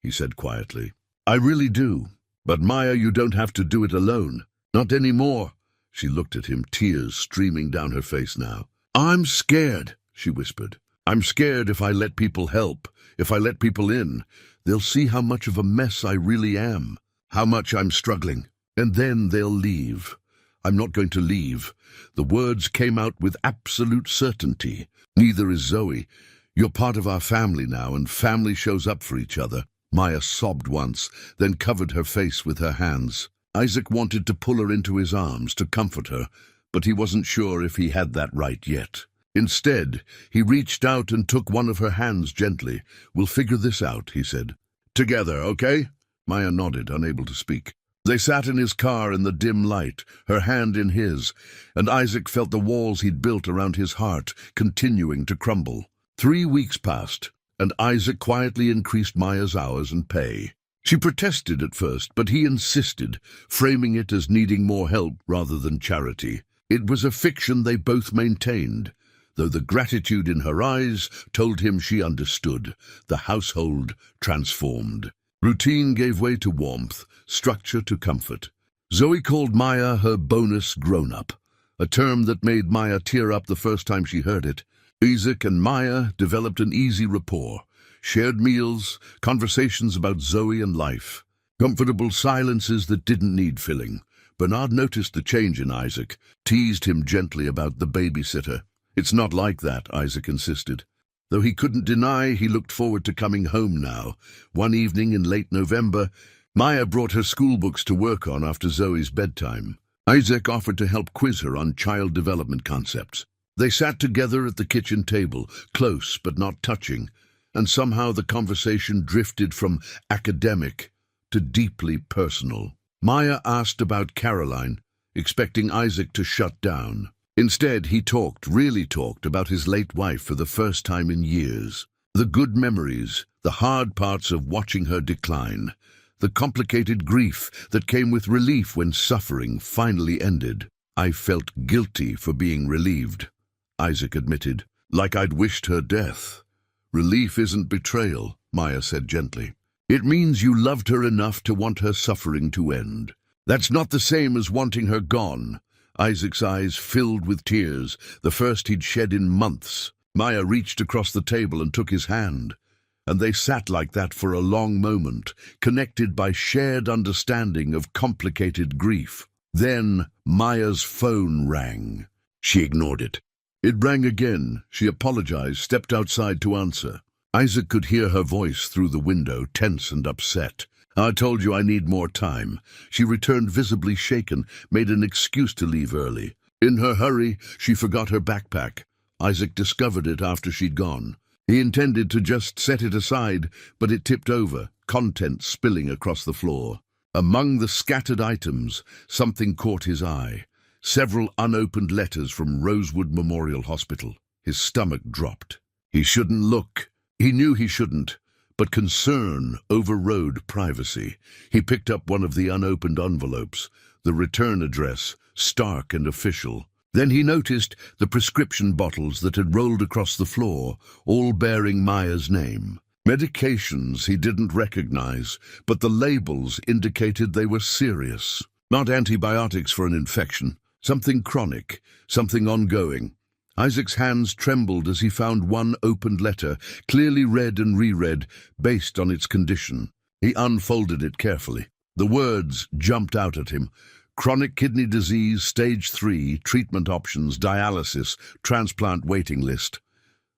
he said quietly. "I really do. But Maya, you don't have to do it alone. Not anymore." She looked at him, tears streaming down her face now. "I'm scared," she whispered. "I'm scared if I let people help, if I let people in, they'll see how much of a mess I really am, how much I'm struggling, and then they'll leave." "I'm not going to leave." The words came out with absolute certainty. "Neither is Zoe. You're part of our family now, and family shows up for each other." Maya sobbed once, then covered her face with her hands. Isaac wanted to pull her into his arms to comfort her, but he wasn't sure if he had that right yet. Instead, he reached out and took one of her hands gently. "We'll figure this out," he said. "Together, okay?" Maya nodded, unable to speak. They sat in his car in the dim light, her hand in his, and Isaac felt the walls he'd built around his heart continuing to crumble. 3 weeks passed, and Isaac quietly increased Maya's hours and pay. She protested at first, but he insisted, framing it as needing more help rather than charity. It was a fiction they both maintained, though the gratitude in her eyes told him she understood. The household transformed. Routine gave way to warmth, structure to comfort. Zoe called Maya her bonus grown-up, a term that made Maya tear up the first time she heard it. Isaac and Maya developed an easy rapport, shared meals, conversations about Zoe and life, comfortable silences that didn't need filling. Bernard noticed the change in Isaac, teased him gently about the babysitter. "It's not like that," Isaac insisted. Though he couldn't deny he looked forward to coming home now. One evening in late November, Maya brought her school books to work on after Zoe's bedtime. Isaac offered to help quiz her on child development concepts. They sat together at the kitchen table, close but not touching, and somehow the conversation drifted from academic to deeply personal. Maya asked about Caroline, expecting Isaac to shut down. Instead, he really talked about his late wife for the first time in years. The good memories, the hard parts of watching her decline, the complicated grief that came with relief when suffering finally ended. "I felt guilty for being relieved," Isaac admitted, "like I'd wished her death." "Relief isn't betrayal," Maya said gently. "It means you loved her enough to want her suffering to end. That's not the same as wanting her gone." Isaac's eyes filled with tears, the first he'd shed in months. Maya reached across the table and took his hand, and they sat like that for a long moment, connected by shared understanding of complicated grief. Then Maya's phone rang. She ignored it. It rang again. She apologized, stepped outside to answer. Isaac could hear her voice through the window, tense and upset. "I told you I need more time." She returned visibly shaken, made an excuse to leave early. In her hurry, she forgot her backpack. Isaac discovered it after she'd gone. He intended to just set it aside, but it tipped over, contents spilling across the floor. Among the scattered items, something caught his eye. Several unopened letters from Rosewood Memorial Hospital. His stomach dropped. He shouldn't look. He knew he shouldn't, but concern overrode privacy. He picked up one of the unopened envelopes, the return address, stark and official. Then he noticed the prescription bottles that had rolled across the floor, all bearing Maya's name. Medications he didn't recognize, but the labels indicated they were serious. Not antibiotics for an infection, something chronic, something ongoing. Isaac's hands trembled as he found one opened letter, clearly read and reread, based on its condition. He unfolded it carefully. The words jumped out at him. Chronic kidney disease, stage 3, treatment options, dialysis, transplant waiting list.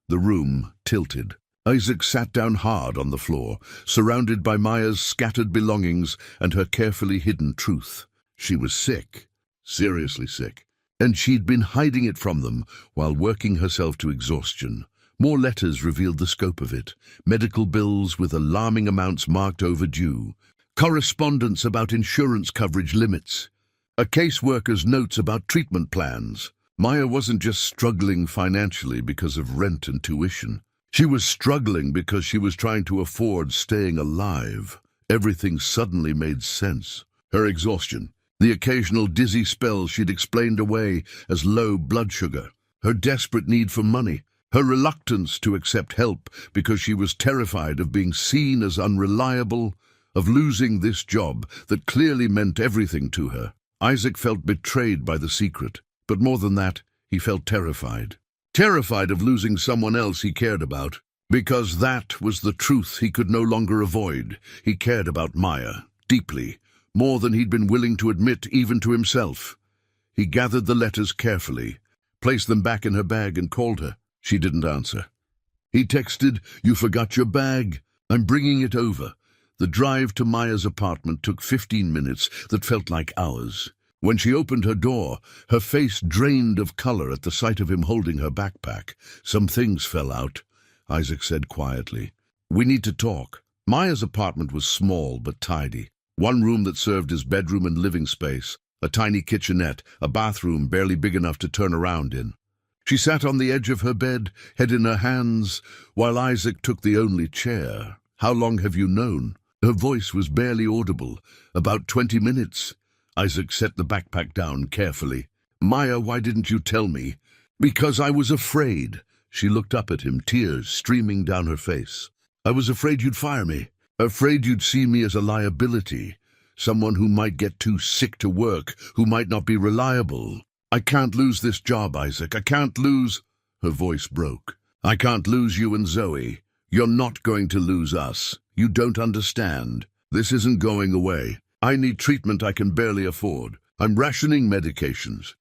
The room tilted. Isaac sat down hard on the floor, surrounded by Maya's scattered belongings and her carefully hidden truth. She was sick, seriously sick. And she'd been hiding it from them while working herself to exhaustion. More letters revealed the scope of it. Medical bills with alarming amounts marked overdue. Correspondence about insurance coverage limits. A caseworker's notes about treatment plans. Maya wasn't just struggling financially because of rent and tuition. She was struggling because she was trying to afford staying alive. Everything suddenly made sense. Her exhaustion. The occasional dizzy spells she'd explained away as low blood sugar, her desperate need for money, her reluctance to accept help because she was terrified of being seen as unreliable, of losing this job that clearly meant everything to her. Isaac felt betrayed by the secret, but more than that, he felt terrified. Terrified of losing someone else he cared about, because that was the truth he could no longer avoid. He cared about Maya, deeply. More than he'd been willing to admit even to himself. He gathered the letters carefully, placed them back in her bag and called her. She didn't answer. He texted, "You forgot your bag. I'm bringing it over." The drive to Maya's apartment took 15 minutes that felt like hours. When she opened her door, her face drained of color at the sight of him holding her backpack. "Some things fell out," Isaac said quietly. "We need to talk." Maya's apartment was small but tidy. One room that served as bedroom and living space, a tiny kitchenette, a bathroom barely big enough to turn around in. She sat on the edge of her bed, head in her hands, while Isaac took the only chair. "How long have you known?" Her voice was barely audible. "About 20 minutes." Isaac set the backpack down carefully. "Maya, why didn't you tell me?" "Because I was afraid." She looked up at him, tears streaming down her face. "I was afraid you'd fire me. Afraid you'd see me as a liability, someone who might get too sick to work, who might not be reliable. I can't lose this job, Isaac. I can't lose—" Her voice broke. "I can't lose you and Zoe. You're not going to lose us. You don't understand. This isn't going away. I need treatment I can barely afford. I'm rationing medications.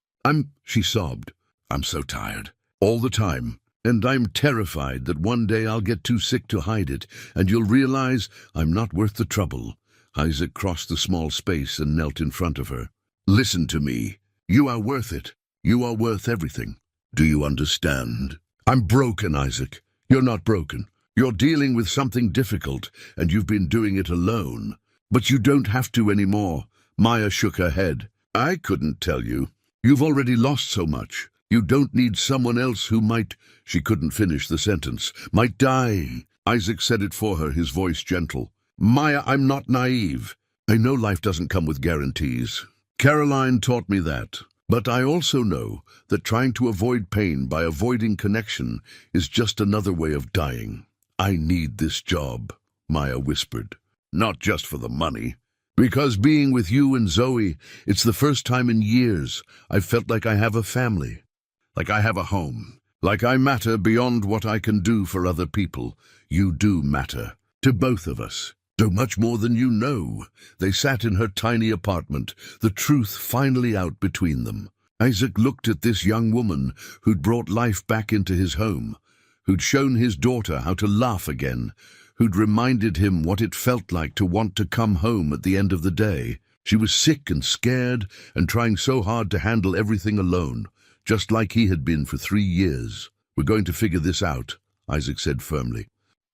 She sobbed. "I'm so tired. All the time. And I'm terrified that one day I'll get too sick to hide it, and you'll realize I'm not worth the trouble." Isaac crossed the small space and knelt in front of her. "Listen to me. You are worth it. You are worth everything. Do you understand?" "I'm broken, Isaac." "You're not broken. You're dealing with something difficult, and you've been doing it alone. But you don't have to anymore." Maya shook her head. "I couldn't tell you. You've already lost so much. You don't need someone else who might—" She couldn't finish the sentence. "Might die." Isaac said it for her, his voice gentle. "Maya, I'm not naive. I know life doesn't come with guarantees. Caroline taught me that. But I also know that trying to avoid pain by avoiding connection is just another way of dying. I need this job," Maya whispered. "Not just for the money. Because being with you and Zoe, it's the first time in years I've felt like I have a family. Like I have a home. Like I matter beyond what I can do for other people. You do matter. To both of us. So much more than you know. They sat in her tiny apartment, the truth finally out between them. Isaac looked at this young woman who'd brought life back into his home, who'd shown his daughter how to laugh again, who'd reminded him what it felt like to want to come home at the end of the day. She was sick and scared and trying so hard to handle everything alone, just like he had been for 3 years. "We're going to figure this out," Isaac said firmly.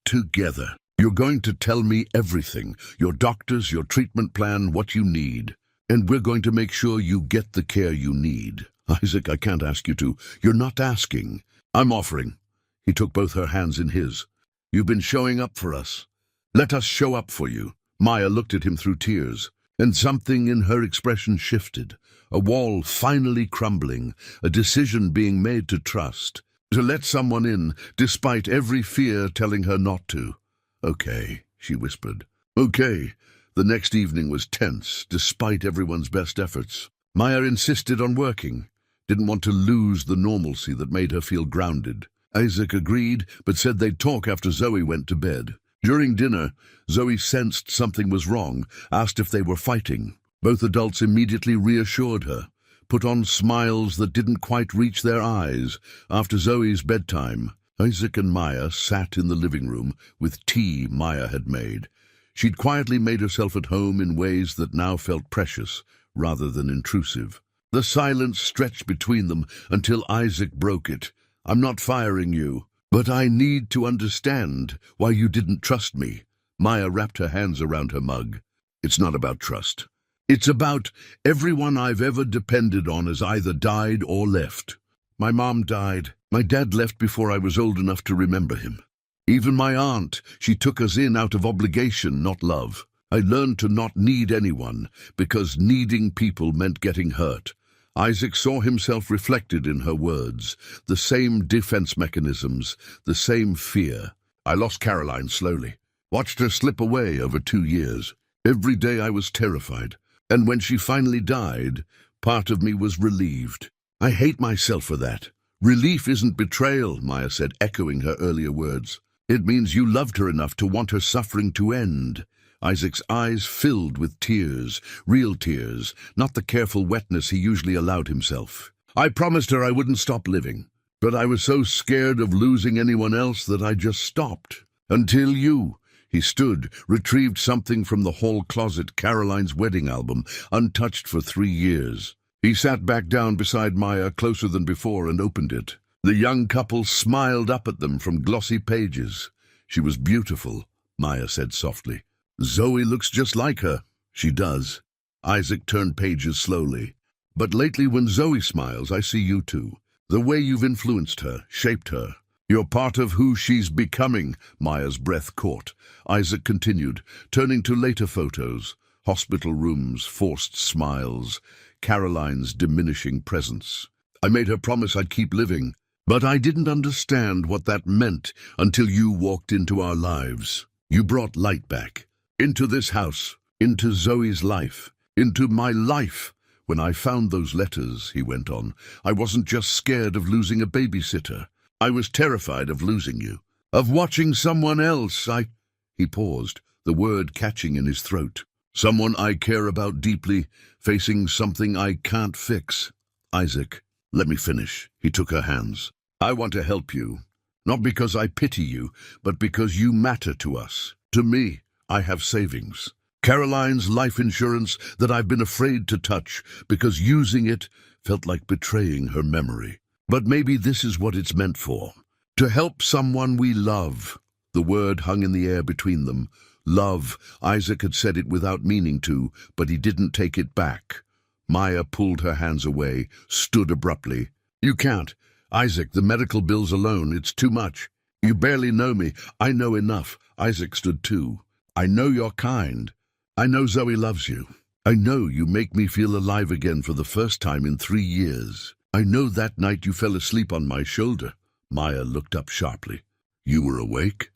"Together. You're going to tell me everything, your doctors, your treatment plan, what you need. And we're going to make sure you get the care you need." "Isaac, I can't ask you to." "You're not asking. I'm offering." He took both her hands in his. "You've been showing up for us. Let us show up for you." Maya looked at him through tears, and something in her expression shifted. A wall finally crumbling, a decision being made to trust, to let someone in, despite every fear telling her not to. "Okay," she whispered. "Okay." The next evening was tense, despite everyone's best efforts. Maya insisted on working, didn't want to lose the normalcy that made her feel grounded. Isaac agreed, but said they'd talk after Zoe went to bed. During dinner, Zoe sensed something was wrong, asked if they were fighting. Both adults immediately reassured her, put on smiles that didn't quite reach their eyes. After Zoe's bedtime, Isaac and Maya sat in the living room with tea Maya had made. She'd quietly made herself at home in ways that now felt precious, rather than intrusive. The silence stretched between them until Isaac broke it. "I'm not firing you, but I need to understand why you didn't trust me." Maya wrapped her hands around her mug. "It's not about trust. It's about everyone I've ever depended on has either died or left. My mom died. My dad left before I was old enough to remember him. Even my aunt, she took us in out of obligation, not love. I learned to not need anyone, because needing people meant getting hurt." Isaac saw himself reflected in her words, the same defense mechanisms, the same fear. "I lost Caroline slowly, watched her slip away over 2 years. Every day I was terrified, and when she finally died, part of me was relieved. I hate myself for that." "Relief isn't betrayal," Maya said, echoing her earlier words. "It means you loved her enough to want her suffering to end." Isaac's eyes filled with tears, real tears, not the careful wetness he usually allowed himself. "I promised her I wouldn't stop living, but I was so scared of losing anyone else that I just stopped. Until you." He stood, retrieved something from the hall closet, Caroline's wedding album, untouched for 3 years. He sat back down beside Maya, closer than before, and opened it. The young couple smiled up at them from glossy pages. "She was beautiful," Maya said softly. "Zoe looks just like her." "She does." Isaac turned pages slowly. "But lately when Zoe smiles, I see you too. The way you've influenced her, shaped her. You're part of who she's becoming." Maya's breath caught. Isaac continued, turning to later photos. Hospital rooms, forced smiles, Caroline's diminishing presence. "I made her promise I'd keep living, but I didn't understand what that meant until you walked into our lives. You brought light back. Into this house, into Zoe's life, into my life." "When I found those letters," he went on, "I wasn't just scared of losing a babysitter. I was terrified of losing you, of watching someone else. He paused, the word catching in his throat. "Someone I care about deeply, facing something I can't fix." "Isaac, let me finish." He took her hands. "I want to help you, not because I pity you, but because you matter to us. To me, I have savings. Caroline's life insurance that I've been afraid to touch because using it felt like betraying her memory. But maybe this is what it's meant for. To help someone we love." The word hung in the air between them. Love. Isaac had said it without meaning to, but he didn't take it back. Maya pulled her hands away, stood abruptly. "You can't. Isaac, the medical bills alone, it's too much. You barely know me. I know enough." Isaac stood too. "I know you're kind. I know Zoe loves you. I know you make me feel alive again for the first time in 3 years. I know that night you fell asleep on my shoulder." Maya looked up sharply. "You were awake?"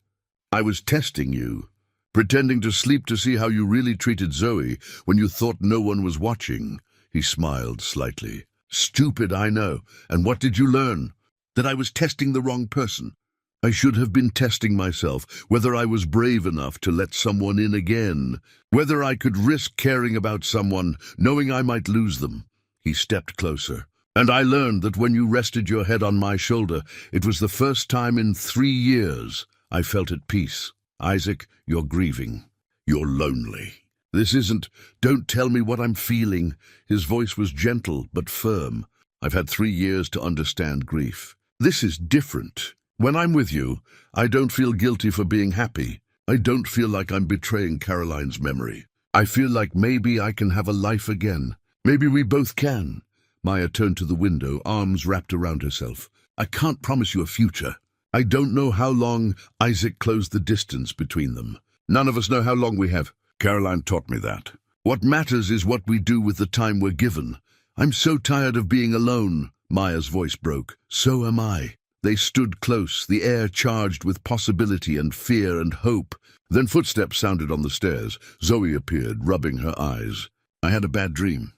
"I was testing you, pretending to sleep to see how you really treated Zoe when you thought no one was watching." He smiled slightly. "Stupid, I know. And what did you learn?" "That I was testing the wrong person. I should have been testing myself, whether I was brave enough to let someone in again, whether I could risk caring about someone, knowing I might lose them. He stepped closer. And I learned that when you rested your head on my shoulder, it was the first time in 3 years I felt at peace. Isaac, you're grieving. You're lonely. This isn't, don't tell me what I'm feeling. His voice was gentle but firm. I've had 3 years to understand grief. This is different. When I'm with you, I don't feel guilty for being happy. I don't feel like I'm betraying Caroline's memory. I feel like maybe I can have a life again. Maybe we both can. Maya turned to the window, arms wrapped around herself. I can't promise you a future. I don't know how long. Isaac closed the distance between them. None of us know how long we have. Caroline taught me that. What matters is what we do with the time we're given. I'm so tired of being alone. Maya's voice broke. So am I. They stood close, the air charged with possibility and fear and hope. Then footsteps sounded on the stairs. Zoe appeared, rubbing her eyes. I had a bad dream.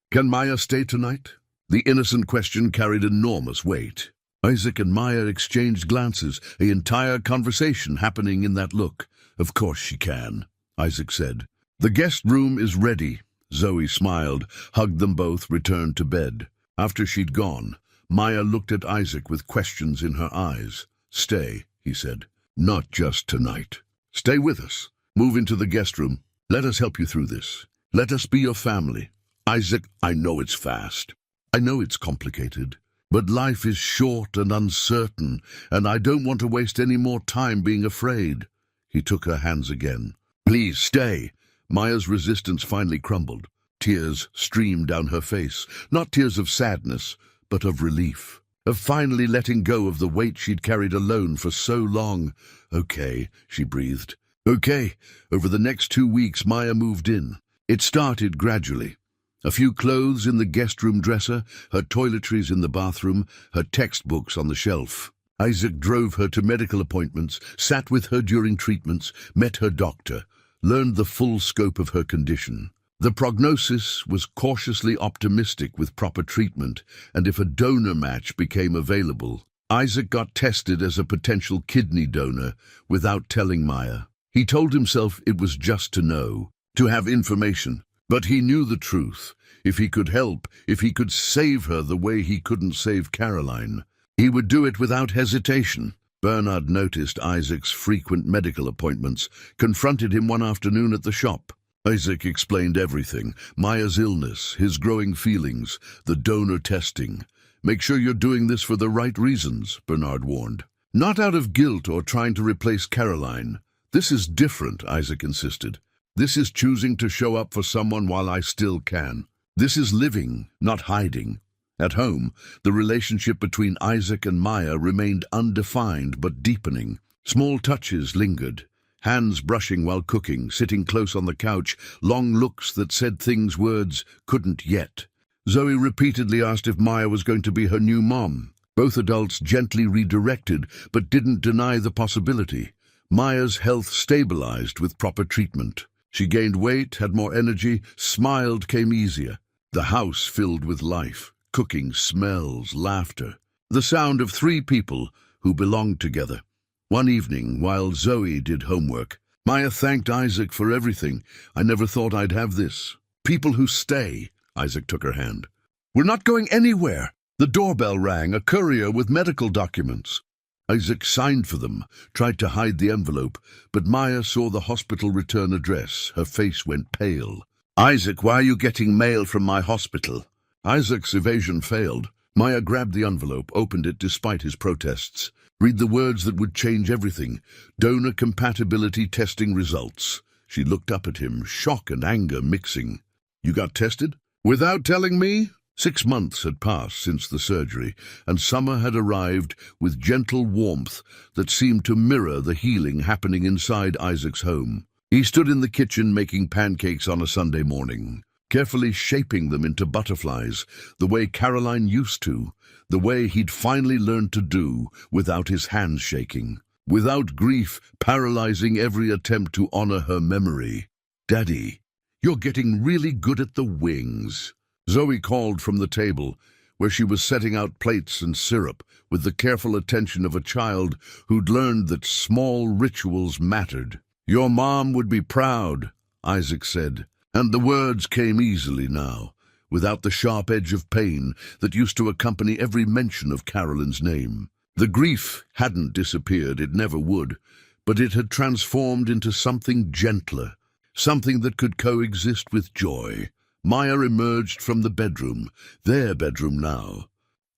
Can Maya stay tonight? The innocent question carried enormous weight. Isaac and Maya exchanged glances, an entire conversation happening in that look. Of course she can, Isaac said. The guest room is ready. Zoe smiled, hugged them both, returned to bed. After she'd gone, Maya looked at Isaac with questions in her eyes. Stay, he said. Not just tonight. Stay with us. Move into the guest room. Let us help you through this. Let us be your family. Isaac, I know it's fast. I know it's complicated. But life is short and uncertain, and I don't want to waste any more time being afraid. He took her hands again. Please stay. Maya's resistance finally crumbled. Tears streamed down her face, not tears of sadness, but of relief, of finally letting go of the weight she'd carried alone for so long. Okay, she breathed. Okay. Over the next 2 weeks, Maya moved in. It started gradually. A few clothes in the guest room dresser, her toiletries in the bathroom, her textbooks on the shelf. Isaac drove her to medical appointments, sat with her during treatments, met her doctor, learned the full scope of her condition. The prognosis was cautiously optimistic with proper treatment, and if a donor match became available, Isaac got tested as a potential kidney donor without telling Maya. He told himself it was just to know, to have information. But he knew the truth. If he could help, if he could save her the way he couldn't save Caroline, he would do it without hesitation. Bernard noticed Isaac's frequent medical appointments, confronted him one afternoon at the shop. Isaac explained everything, Maya's illness, his growing feelings, the donor testing. Make sure you're doing this for the right reasons, Bernard warned. Not out of guilt or trying to replace Caroline. This is different, Isaac insisted. This is choosing to show up for someone while I still can. This is living, not hiding. At home, the relationship between Isaac and Maya remained undefined but deepening. Small touches lingered. Hands brushing while cooking, sitting close on the couch, long looks that said things words couldn't yet. Zoe repeatedly asked if Maya was going to be her new mom. Both adults gently redirected, but didn't deny the possibility. Maya's health stabilized with proper treatment. She gained weight, had more energy, smiled, came easier. The house filled with life, cooking, smells, laughter. The sound of 3 people who belonged together. One evening, while Zoe did homework, Maya thanked Isaac for everything. I never thought I'd have this. People who stay. Isaac took her hand. We're not going anywhere. The doorbell rang, a courier with medical documents. Isaac signed for them, tried to hide the envelope, but Maya saw the hospital return address. Her face went pale. Isaac, why are you getting mail from my hospital? Isaac's evasion failed. Maya grabbed the envelope, opened it despite his protests. Read the words that would change everything. Donor compatibility testing results. She looked up at him, shock and anger mixing. You got tested? Without telling me? 6 months had passed since the surgery, and summer had arrived with gentle warmth that seemed to mirror the healing happening inside Isaac's home. He stood in the kitchen making pancakes on a Sunday morning, carefully shaping them into butterflies, the way Caroline used to, the way he'd finally learned to do without his hands shaking, without grief paralyzing every attempt to honor her memory. Daddy, you're getting really good at the wings. Zoe called from the table. where she was setting out plates and syrup with the careful attention of a child who'd learned that small rituals mattered. "Your mom would be proud," Isaac said, and the words came easily now, without the sharp edge of pain that used to accompany every mention of Carolyn's name. The grief hadn't disappeared, it never would, but it had transformed into something gentler, something that could coexist with joy. Maya emerged from the bedroom, their bedroom now,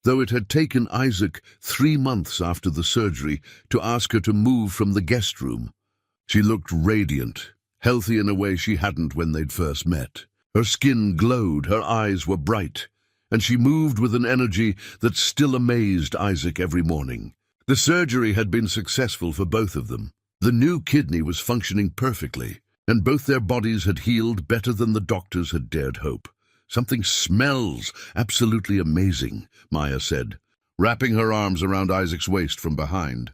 though it had taken Isaac 3 months after the surgery to ask her to move from the guest room. She looked radiant, healthy in a way she hadn't when they'd first met. Her skin glowed, her eyes were bright, and she moved with an energy that still amazed Isaac every morning. The surgery had been successful for both of them. The new kidney was functioning perfectly, and both their bodies had healed better than the doctors had dared hope. "Something smells absolutely amazing," Maya said, wrapping her arms around Isaac's waist from behind,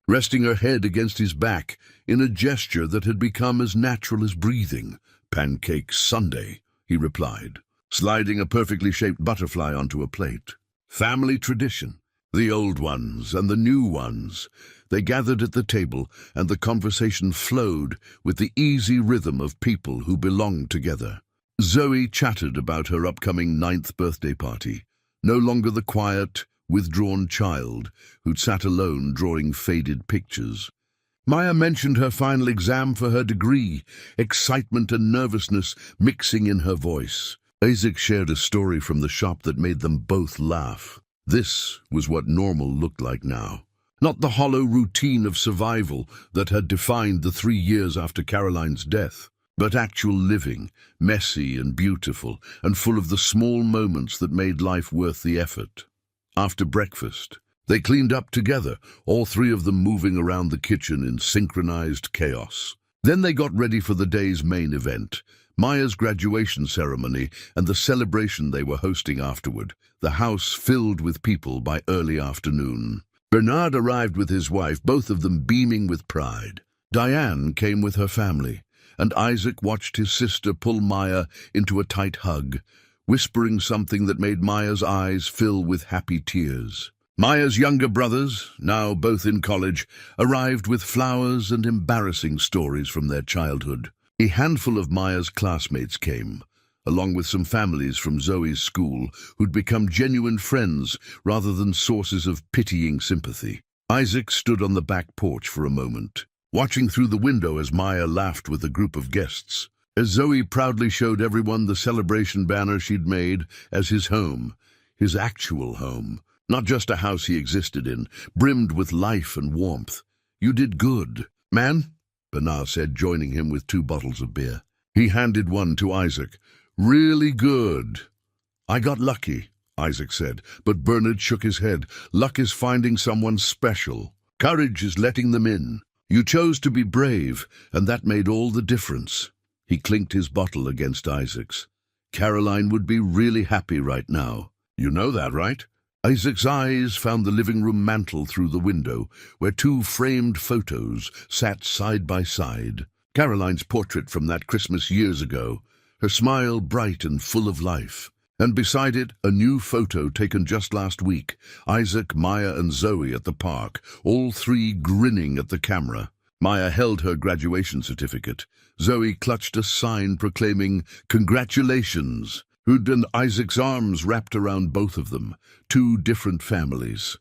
resting her head against his back in a gesture that had become as natural as breathing. "Pancake Sunday," he replied, sliding a perfectly shaped butterfly onto a plate. "Family tradition. The old ones and the new ones." They gathered at the table, and the conversation flowed with the easy rhythm of people who belonged together. Zoe chattered about her upcoming 9th birthday party, no longer the quiet, withdrawn child who'd sat alone drawing faded pictures. Maya mentioned her final exam for her degree, excitement and nervousness mixing in her voice. Isaac shared a story from the shop that made them both laugh. This was what normal looked like now. Not the hollow routine of survival that had defined the 3 years after Caroline's death, but actual living, messy and beautiful, and full of the small moments that made life worth the effort. After breakfast, they cleaned up together, all 3 of them moving around the kitchen in synchronized chaos. Then they got ready for the day's main event, Maya's graduation ceremony and the celebration they were hosting afterward, the house filled with people by early afternoon. Bernard arrived with his wife, both of them beaming with pride. Diane came with her family, and Isaac watched his sister pull Maya into a tight hug, whispering something that made Maya's eyes fill with happy tears. Maya's younger brothers, now both in college, arrived with flowers and embarrassing stories from their childhood. A handful of Maya's classmates came, along with some families from Zoe's school who'd become genuine friends rather than sources of pitying sympathy. Isaac stood on the back porch for a moment, watching through the window as Maya laughed with a group of guests, as Zoe proudly showed everyone the celebration banner she'd made as his home, his actual home, not just a house he existed in, brimmed with life and warmth. "You did good, man," Bernard said, joining him with 2 bottles of beer. He handed one to Isaac. "Really good." "I got lucky," Isaac said, but Bernard shook his head. "Luck is finding someone special. Courage is letting them in. You chose to be brave, and that made all the difference." He clinked his bottle against Isaac's. "Caroline would be really happy right now. You know that, right?" Isaac's eyes found the living room mantel through the window, where 2 framed photos sat side by side. Caroline's portrait from that Christmas years ago, her smile bright and full of life. And beside it, a new photo taken just last week, Isaac, Maya and Zoe at the park, all 3 grinning at the camera. Maya held her graduation certificate. Zoe clutched a sign proclaiming, "Congratulations." Hood and Isaac's arms wrapped around both of them. 2 different families.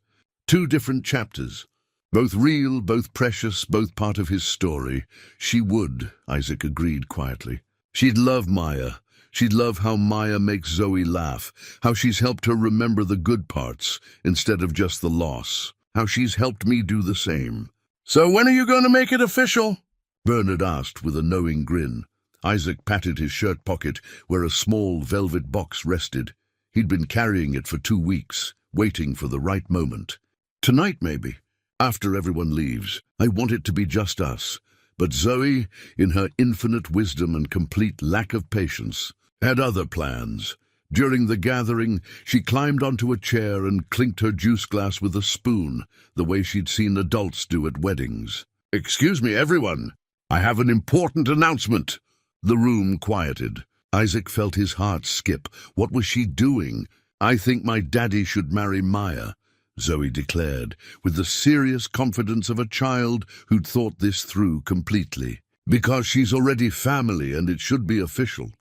2 different chapters. Both real, both precious, both part of his story. She would, Isaac agreed quietly. She'd love Maya. She'd love how Maya makes Zoe laugh, how she's helped her remember the good parts instead of just the loss, how she's helped me do the same. "So when are you going to make it official?" Bernard asked with a knowing grin. Isaac patted his shirt pocket where a small velvet box rested. He'd been carrying it for 2 weeks, waiting for the right moment. "Tonight, maybe, after everyone leaves. I want it to be just us." But Zoe, in her infinite wisdom and complete lack of patience, had other plans. During the gathering, she climbed onto a chair and clinked her juice glass with a spoon, the way she'd seen adults do at weddings. "Excuse me, everyone. I have an important announcement." The room quieted. Isaac felt his heart skip. What was she doing? "I think my daddy should marry Maya," Zoe declared, with the serious confidence of a child who'd thought this through completely. "Because she's already family and it should be official.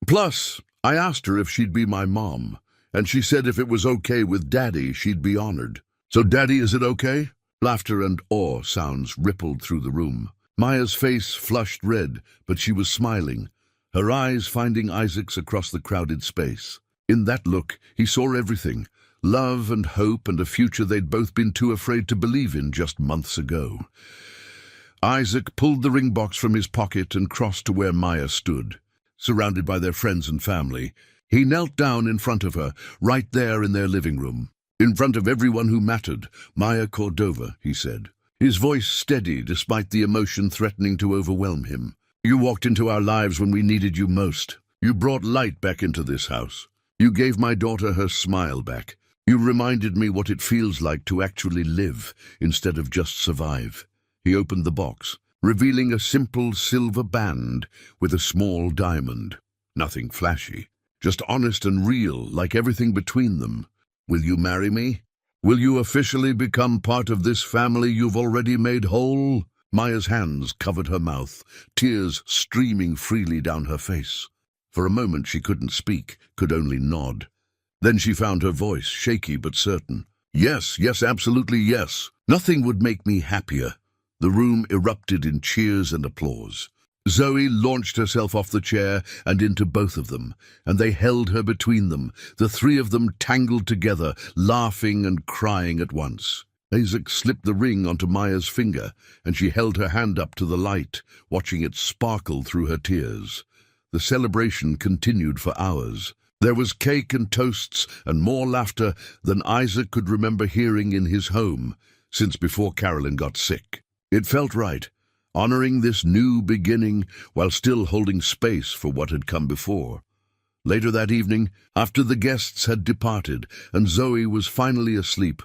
Plus, I asked her if she'd be my mom, and she said if it was okay with Daddy, she'd be honored. So, Daddy, is it okay?" Laughter and awe sounds rippled through the room. Maya's face flushed red, but she was smiling, her eyes finding Isaac's across the crowded space. In that look, he saw everything: love and hope and a future they'd both been too afraid to believe in just months ago. Isaac pulled the ring box from his pocket and crossed to where Maya stood. Surrounded by their friends and family, he knelt down in front of her, right there in their living room. "In front of everyone who mattered, Maya Cordova," he said, his voice steady despite the emotion threatening to overwhelm him. "You walked into our lives when we needed you most. You brought light back into this house. You gave my daughter her smile back. You reminded me what it feels like to actually live instead of just survive." He opened the box, revealing a simple silver band with a small diamond. Nothing flashy, just honest and real, like everything between them. "Will you marry me? Will you officially become part of this family you've already made whole?" Maya's hands covered her mouth, tears streaming freely down her face. For a moment she couldn't speak, could only nod. Then she found her voice, shaky but certain. "Yes, yes, absolutely yes. Nothing would make me happier." The room erupted in cheers and applause. Zoe launched herself off the chair and into both of them, and they held her between them, the three of them tangled together, laughing and crying at once. Isaac slipped the ring onto Maya's finger, and she held her hand up to the light, watching it sparkle through her tears. The celebration continued for hours. There was cake and toasts and more laughter than Isaac could remember hearing in his home since before Carolyn got sick. It felt right, honoring this new beginning while still holding space for what had come before. Later that evening, after the guests had departed and Zoe was finally asleep,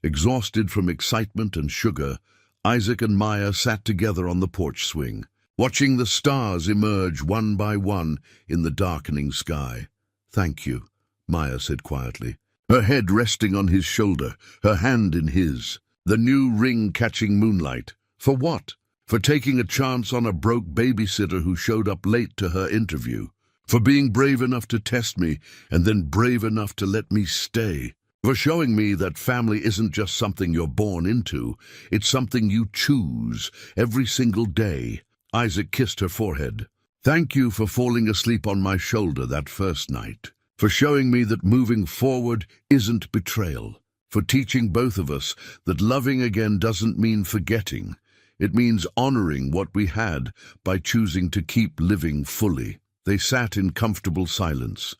exhausted from excitement and sugar, Isaac and Maya sat together on the porch swing, watching the stars emerge one by one in the darkening sky. "Thank you," Maya said quietly, her head resting on his shoulder, her hand in his, the new ring catching moonlight. For what? For taking a chance on a broke babysitter who showed up late to her interview. For being brave enough to test me and then brave enough to let me stay. For showing me that family isn't just something you're born into, it's something you choose every single day. Isaac kissed her forehead. "Thank you for falling asleep on my shoulder that first night. For showing me that moving forward isn't betrayal. For teaching both of us that loving again doesn't mean forgetting. It means honoring what we had by choosing to keep living fully." They sat in comfortable silence,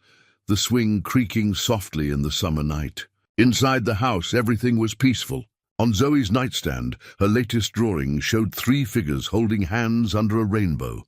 the swing creaking softly in the summer night. Inside the house, everything was peaceful. On Zoe's nightstand, her latest drawing showed 3 figures holding hands under a rainbow,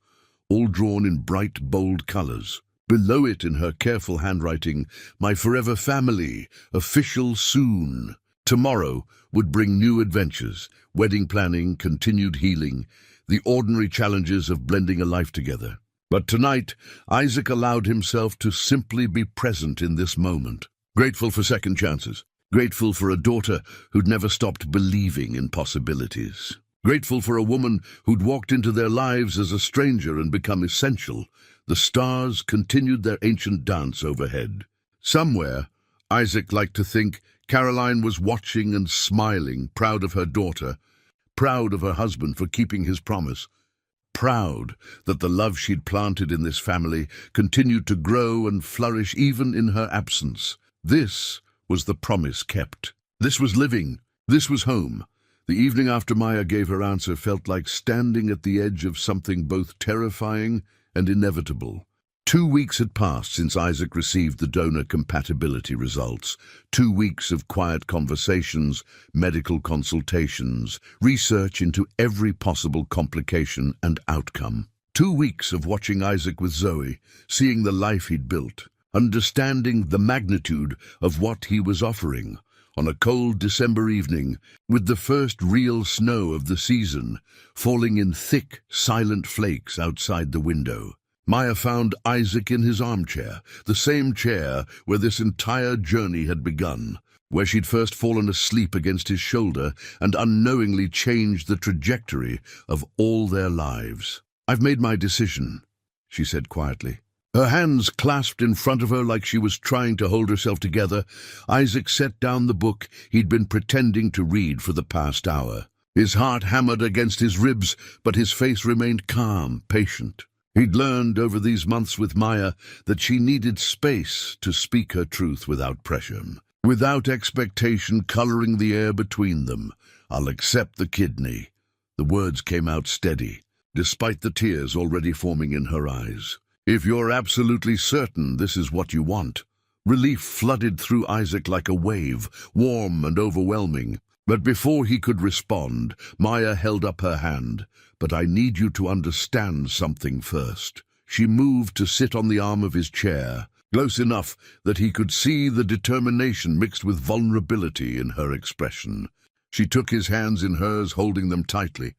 all drawn in bright, bold colors. Below it, in her careful handwriting, "My forever family, official soon." Tomorrow would bring new adventures, wedding planning, continued healing, the ordinary challenges of blending a life together. But tonight, Isaac allowed himself to simply be present in this moment, grateful for second chances, grateful for a daughter who'd never stopped believing in possibilities, grateful for a woman who'd walked into their lives as a stranger and become essential. The stars continued their ancient dance overhead. Somewhere, Isaac liked to think, Caroline was watching and smiling, proud of her daughter, proud of her husband for keeping his promise, proud that the love she'd planted in this family continued to grow and flourish even in her absence. This was the promise kept. This was living. This was home. The evening after Maya gave her answer felt like standing at the edge of something both terrifying and inevitable. 2 weeks had passed since Isaac received the donor compatibility results. 2 weeks of quiet conversations, medical consultations, research into every possible complication and outcome. 2 weeks of watching Isaac with Zoe, seeing the life he'd built, understanding the magnitude of what he was offering. On a cold December evening, with the first real snow of the season falling in thick, silent flakes outside the window, Maya found Isaac in his armchair, the same chair where this entire journey had begun, where she'd first fallen asleep against his shoulder and unknowingly changed the trajectory of all their lives. "I've made my decision," she said quietly. Her hands clasped in front of her like she was trying to hold herself together. Isaac set down the book he'd been pretending to read for the past hour. His heart hammered against his ribs, but his face remained calm, patient. He'd learned over these months with Maya that she needed space to speak her truth without pressure, without expectation coloring the air between them. "I'll accept the kidney." The words came out steady, despite the tears already forming in her eyes. "If you're absolutely certain this is what you want." Relief flooded through Isaac like a wave, warm and overwhelming. But before he could respond, Maya held up her hand. "But I need you to understand something first." She moved to sit on the arm of his chair, close enough that he could see the determination mixed with vulnerability in her expression. She took his hands in hers, holding them tightly.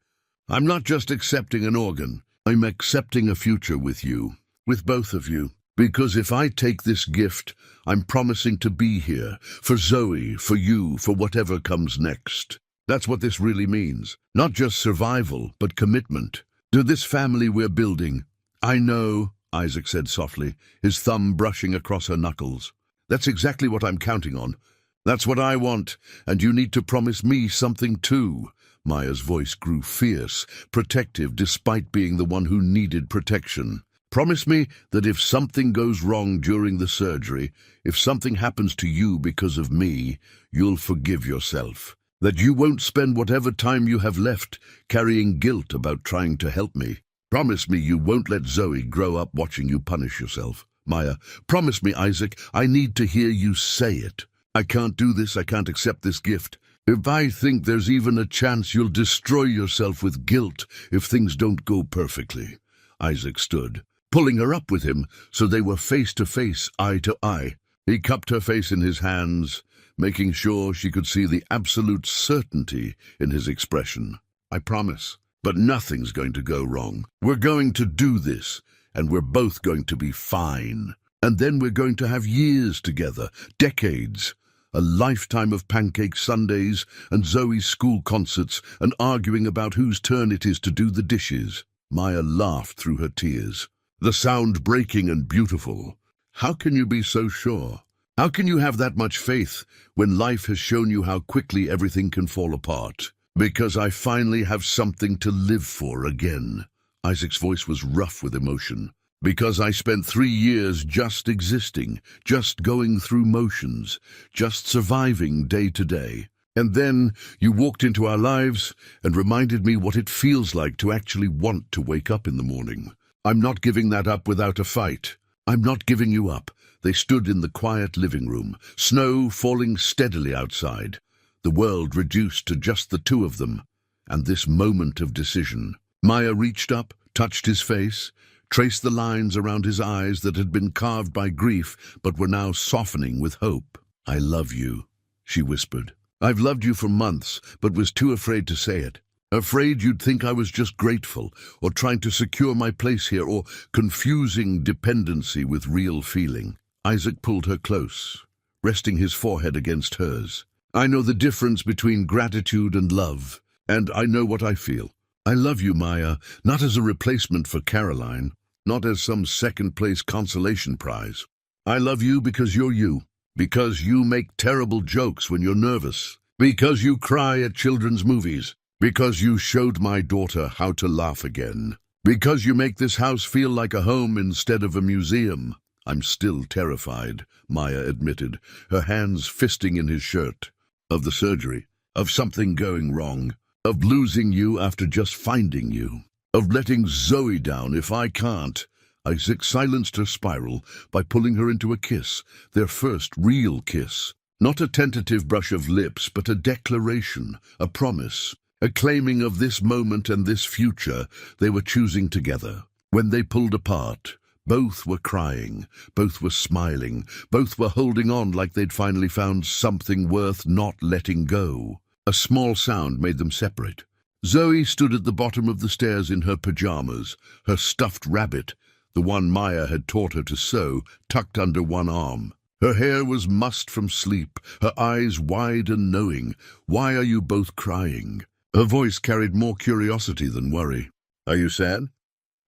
"I'm not just accepting an organ. I'm accepting a future with you, with both of you. Because if I take this gift, I'm promising to be here, for Zoe, for you, for whatever comes next." That's what this really means. Not just survival, but commitment. To this family we're building. "I know," Isaac said softly, his thumb brushing across her knuckles. "That's exactly what I'm counting on. That's what I want, and you need to promise me something too." Maya's voice grew fierce, protective despite being the one who needed protection. "Promise me that if something goes wrong during the surgery, if something happens to you because of me, you'll forgive yourself. That you won't spend whatever time you have left carrying guilt about trying to help me. Promise me you won't let Zoe grow up watching you punish yourself." "Maya, promise me, Isaac. I need to hear you say it. I can't do this. I can't accept this gift. If I think there's even a chance you'll destroy yourself with guilt if things don't go perfectly." Isaac stood, pulling her up with him so they were face to face, eye to eye. He cupped her face in his hands, making sure she could see the absolute certainty in his expression. "I promise, but nothing's going to go wrong. We're going to do this, and we're both going to be fine. And then we're going to have years together, decades, a lifetime of pancake Sundays and Zoe's school concerts and arguing about whose turn it is to do the dishes." Maya laughed through her tears, the sound breaking and beautiful. "How can you be so sure? How can you have that much faith when life has shown you how quickly everything can fall apart?" "Because I finally have something to live for again." Isaac's voice was rough with emotion. "Because I spent 3 years just existing, just going through motions, just surviving day to day. And then you walked into our lives and reminded me what it feels like to actually want to wake up in the morning. I'm not giving that up without a fight. I'm not giving you up." They stood in the quiet living room, snow falling steadily outside, the world reduced to just the two of them, and this moment of decision. Maya reached up, touched his face, traced the lines around his eyes that had been carved by grief but were now softening with hope. "I love you," she whispered. "I've loved you for months, but was too afraid to say it. Afraid you'd think I was just grateful, or trying to secure my place here, or confusing dependency with real feeling." Isaac pulled her close, resting his forehead against hers. "I know the difference between gratitude and love, and I know what I feel. I love you, Maya, not as a replacement for Caroline, not as some second-place consolation prize. I love you because you're you, because you make terrible jokes when you're nervous, because you cry at children's movies, because you showed my daughter how to laugh again, because you make this house feel like a home instead of a museum." "I'm still terrified," Maya admitted, her hands fisting in his shirt. "Of the surgery, of something going wrong, of losing you after just finding you, of letting Zoe down if I can't." Isaac silenced her spiral by pulling her into a kiss, their first real kiss. Not a tentative brush of lips, but a declaration, a promise, a claiming of this moment and this future they were choosing together. When they pulled apart, both were crying, both were smiling, both were holding on like they'd finally found something worth not letting go. A small sound made them separate. Zoe stood at the bottom of the stairs in her pajamas, her stuffed rabbit, the one Maya had taught her to sew, tucked under one arm. Her hair was mussed from sleep, her eyes wide and knowing. "Why are you both crying?" Her voice carried more curiosity than worry. "Are you sad?"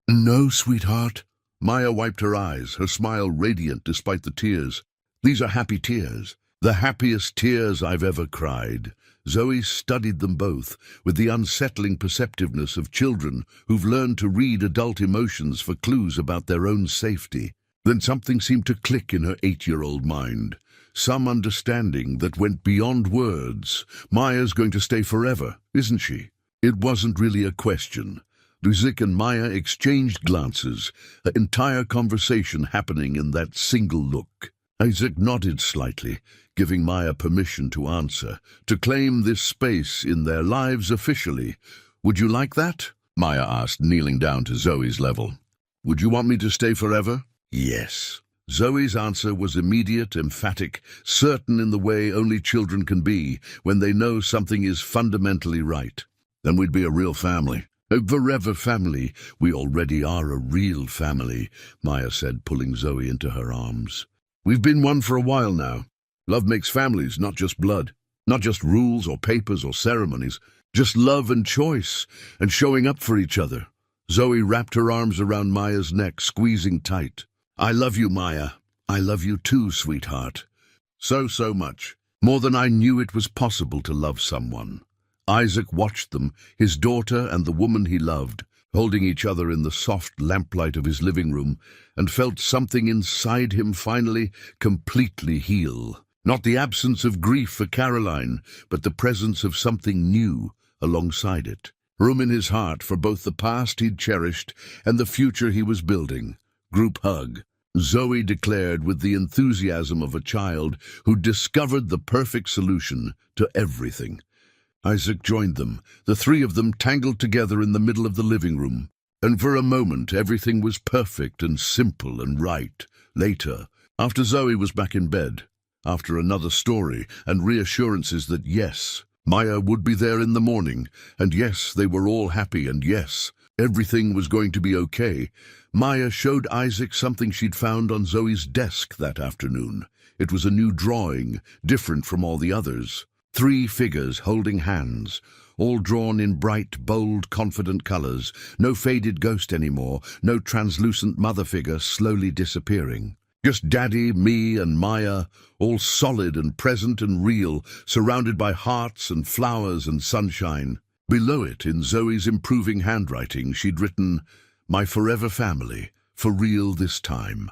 "No, sweetheart." Maya wiped her eyes, her smile radiant despite the tears. "These are happy tears. The happiest tears I've ever cried." Zoe studied them both, with the unsettling perceptiveness of children who've learned to read adult emotions for clues about their own safety. Then something seemed to click in her 8-year-old mind. Some understanding that went beyond words. Maya's going to stay forever, isn't she? It wasn't really a question. Isaac and Maya exchanged glances, an entire conversation happening in that single look. Isaac nodded slightly, giving Maya permission to answer, to claim this space in their lives officially. "Would you like that?" Maya asked, kneeling down to Zoe's level. "Would you want me to stay forever?" "Yes." Zoe's answer was immediate, emphatic, certain in the way only children can be when they know something is fundamentally right. "Then we'd be a real family. A forever family. We already are a real family," Maya said, pulling Zoe into her arms. "We've been one for a while now. Love makes families, not just blood. Not just rules or papers or ceremonies. Just love and choice, and showing up for each other." Zoe wrapped her arms around Maya's neck, squeezing tight. "I love you, Maya. I love you too, sweetheart. So much. More than I knew it was possible to love someone." Isaac watched them, his daughter and the woman he loved, holding each other in the soft lamplight of his living room, and felt something inside him finally completely heal. Not the absence of grief for Caroline, but the presence of something new alongside it. Room in his heart for both the past he'd cherished and the future he was building. Group hug. Zoe declared with the enthusiasm of a child who discovered the perfect solution to everything. Isaac joined them, the three of them tangled together in the middle of the living room. And for a moment everything was perfect and simple and right. Later, after Zoe was back in bed, after another story and reassurances that yes, Maya would be there in the morning, and yes, they were all happy, and yes, everything was going to be okay, Maya showed Isaac something she'd found on Zoe's desk that afternoon. It was a new drawing, different from all the others. 3 figures holding hands, all drawn in bright, bold, confident colors. No faded ghost anymore, no translucent mother figure slowly disappearing. Just Daddy, me, and Maya, all solid and present and real, surrounded by hearts and flowers and sunshine. Below it, in Zoe's improving handwriting, she'd written, "My forever family, for real this time."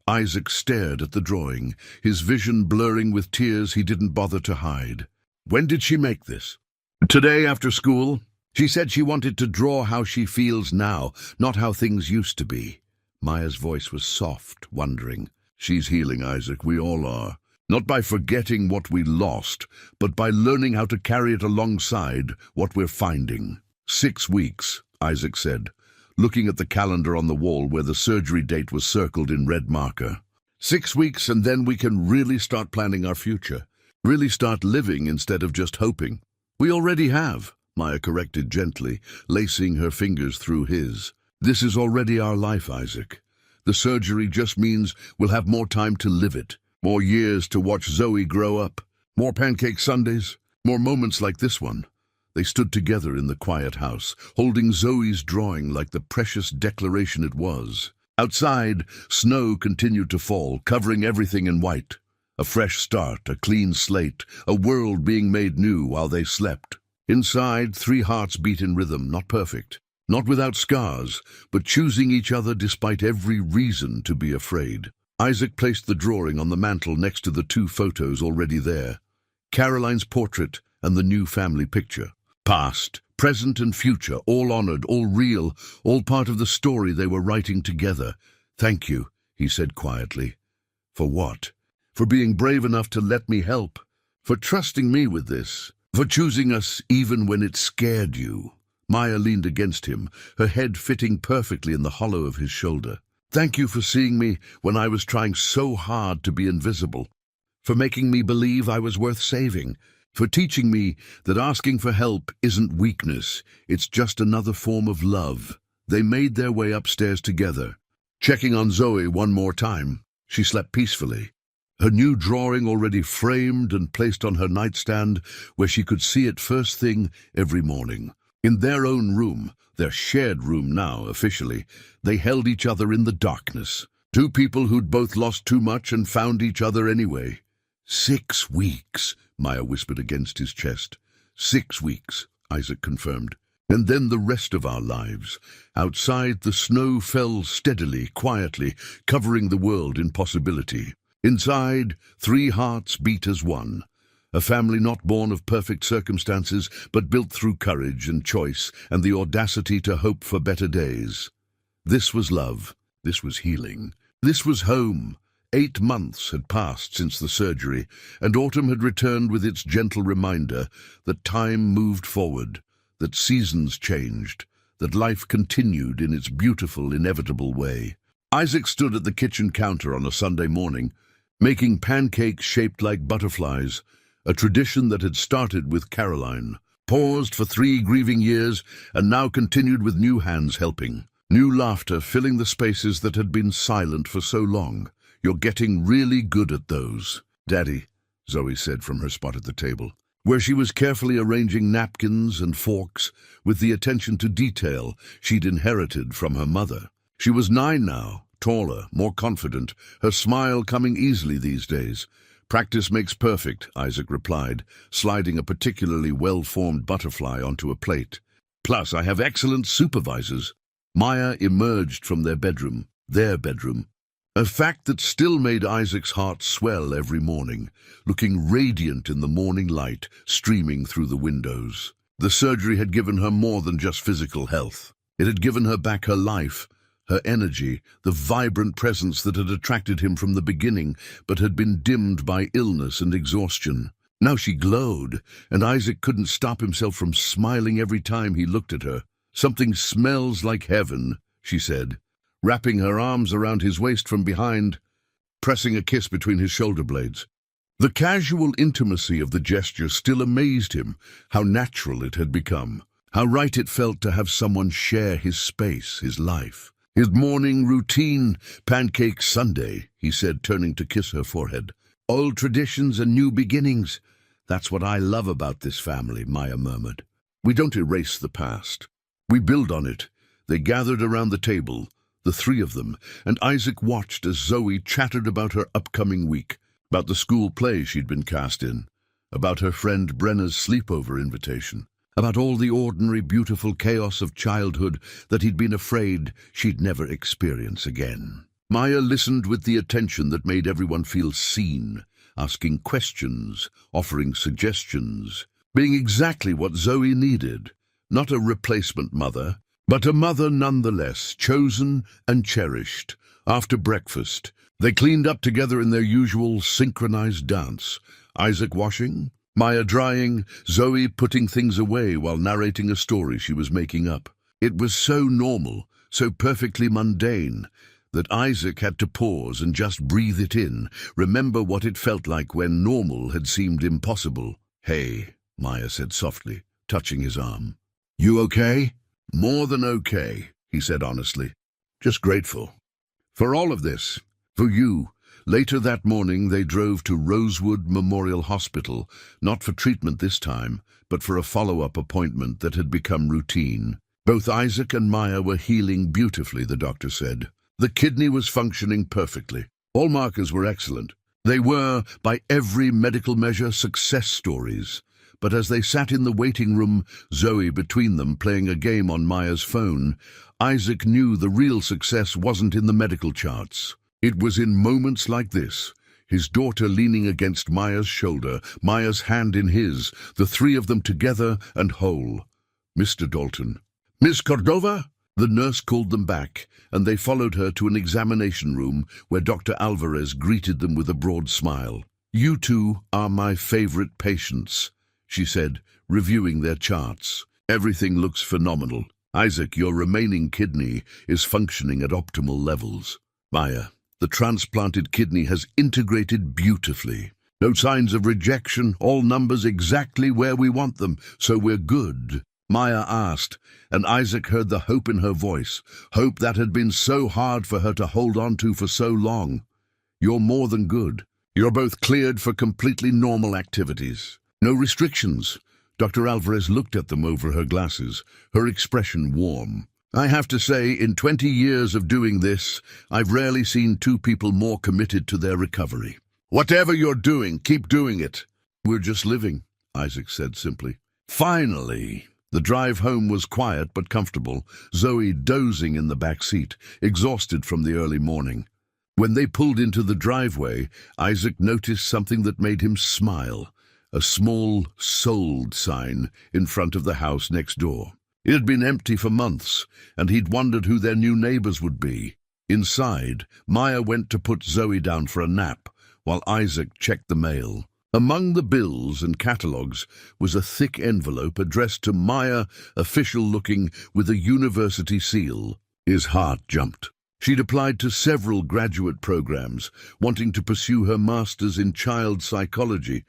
Isaac stared at the drawing, his vision blurring with tears he didn't bother to hide. "When did she make this?" "Today after school. She said she wanted to draw how she feels now, not how things used to be." Maya's voice was soft, wondering. "She's healing, Isaac, we all are. Not by forgetting what we lost, but by learning how to carry it alongside what we're finding." 6 weeks, Isaac said, looking at the calendar on the wall where the surgery date was circled in red marker. 6 weeks, and then we can really start planning our future. Really start living instead of just hoping. "We already have," Maya corrected gently, lacing her fingers through his. "This is already our life, Isaac. The surgery just means we'll have more time to live it, more years to watch Zoe grow up, more pancake Sundays, more moments like this one." They stood together in the quiet house, holding Zoe's drawing like the precious declaration it was. Outside, snow continued to fall, covering everything in white. A fresh start, a clean slate, a world being made new while they slept. Inside, 3 hearts beat in rhythm, not perfect, not without scars, but choosing each other despite every reason to be afraid. Isaac placed the drawing on the mantel next to the 2 photos already there. Caroline's portrait and the new family picture. Past, present and future, all honored, all real, all part of the story they were writing together. "Thank you," he said quietly. "For what?" "For being brave enough to let me help. For trusting me with this. For choosing us even when it scared you." Maya leaned against him, her head fitting perfectly in the hollow of his shoulder. "Thank you for seeing me when I was trying so hard to be invisible. For making me believe I was worth saving. For teaching me that asking for help isn't weakness, it's just another form of love." They made their way upstairs together, Checking on Zoe one more time, she slept peacefully, her new drawing already framed and placed on her nightstand where she could see it first thing every morning. In their own room, their shared room now officially, they held each other in the darkness. Two people who'd both lost too much and found each other anyway. 6 weeks, Maya whispered against his chest. 6 weeks, Isaac confirmed. And then the rest of our lives. Outside, the snow fell steadily, quietly, covering the world in possibility. Inside, 3 hearts beat as one. A family not born of perfect circumstances, but built through courage and choice and the audacity to hope for better days. This was love. This was healing. This was home. 8 months had passed since the surgery, and autumn had returned with its gentle reminder that time moved forward, that seasons changed, that life continued in its beautiful, inevitable way. Isaac stood at the kitchen counter on a Sunday morning, making pancakes shaped like butterflies, a tradition that had started with Caroline, paused for 3 grieving years, and now continued with new hands helping. New laughter filling the spaces that had been silent for so long. You're getting really good at those. Daddy, Zoe said from her spot at the table, where she was carefully arranging napkins and forks with the attention to detail she'd inherited from her mother. She was 9 now, taller, more confident, her smile coming easily these days. Practice makes perfect, Isaac replied, sliding a particularly well-formed butterfly onto a plate. Plus, I have excellent supervisors. Maya emerged from their bedroom, a fact that still made Isaac's heart swell every morning, looking radiant in the morning light streaming through the windows. The surgery had given her more than just physical health. It had given her back her life, her energy, the vibrant presence that had attracted him from the beginning, but had been dimmed by illness and exhaustion. Now she glowed, and Isaac couldn't stop himself from smiling every time he looked at her. Something smells like heaven, she said, wrapping her arms around his waist from behind, pressing a kiss between his shoulder blades. The casual intimacy of the gesture still amazed him, how natural it had become, how right it felt to have someone share his space, his life. His morning routine, pancake Sunday, he said, turning to kiss her forehead. Old traditions and new beginnings. That's what I love about this family, Maya murmured. We don't erase the past. We build on it. They gathered around the table, the 3 of them, and Isaac watched as Zoe chattered about her upcoming week, about the school play she'd been cast in, about her friend Brenna's sleepover invitation, about all the ordinary, beautiful chaos of childhood that he'd been afraid she'd never experience again. Maya listened with the attention that made everyone feel seen, asking questions, offering suggestions, being exactly what Zoe needed. Not a replacement mother, but a mother nonetheless, chosen and cherished. After breakfast, they cleaned up together in their usual synchronized dance. Isaac washing, Maya drying, Zoe putting things away while narrating a story she was making up. It was so normal, so perfectly mundane, that Isaac had to pause and just breathe it in, remember what it felt like when normal had seemed impossible. Hey, Maya said softly, touching his arm. You okay? More than okay, he said honestly. Just grateful. For all of this. For you. Later that morning they drove to Rosewood Memorial Hospital, not for treatment this time, but for a follow-up appointment that had become routine. Both Isaac and Maya were healing beautifully, the doctor said. The kidney was functioning perfectly. All markers were excellent. They were, by every medical measure, success stories. But as they sat in the waiting room, Zoe between them playing a game on Maya's phone, Isaac knew the real success wasn't in the medical charts. It was in moments like this, his daughter leaning against Maya's shoulder, Maya's hand in his, the 3 of them together and whole. Mr. Dalton. Miss Cordova? The nurse called them back, and they followed her to an examination room where Dr. Alvarez greeted them with a broad smile. You 2 are my favorite patients, she said, reviewing their charts. Everything looks phenomenal. Isaac, your remaining kidney is functioning at optimal levels. Maya, the transplanted kidney has integrated beautifully. No signs of rejection, all numbers exactly where we want them, so we're good. Maya asked, and Isaac heard the hope in her voice, hope that had been so hard for her to hold on to for so long. You're more than good. You're both cleared for completely normal activities. No restrictions. Dr. Alvarez looked at them over her glasses, her expression warm. I have to say, in 20 years of doing this, I've rarely seen two people more committed to their recovery. Whatever you're doing, keep doing it. We're just living, Isaac said simply. Finally. The drive home was quiet but comfortable, Zoe dozing in the back seat, exhausted from the early morning. When they pulled into the driveway, Isaac noticed something that made him smile, a small "sold" sign in front of the house next door. It had been empty for months, and he'd wondered who their new neighbors would be. Inside, Maya went to put Zoe down for a nap, while Isaac checked the mail. Among the bills and catalogues was a thick envelope addressed to Maya, official-looking, with a university seal. His heart jumped. She'd applied to several graduate programs, wanting to pursue her master's in child psychology,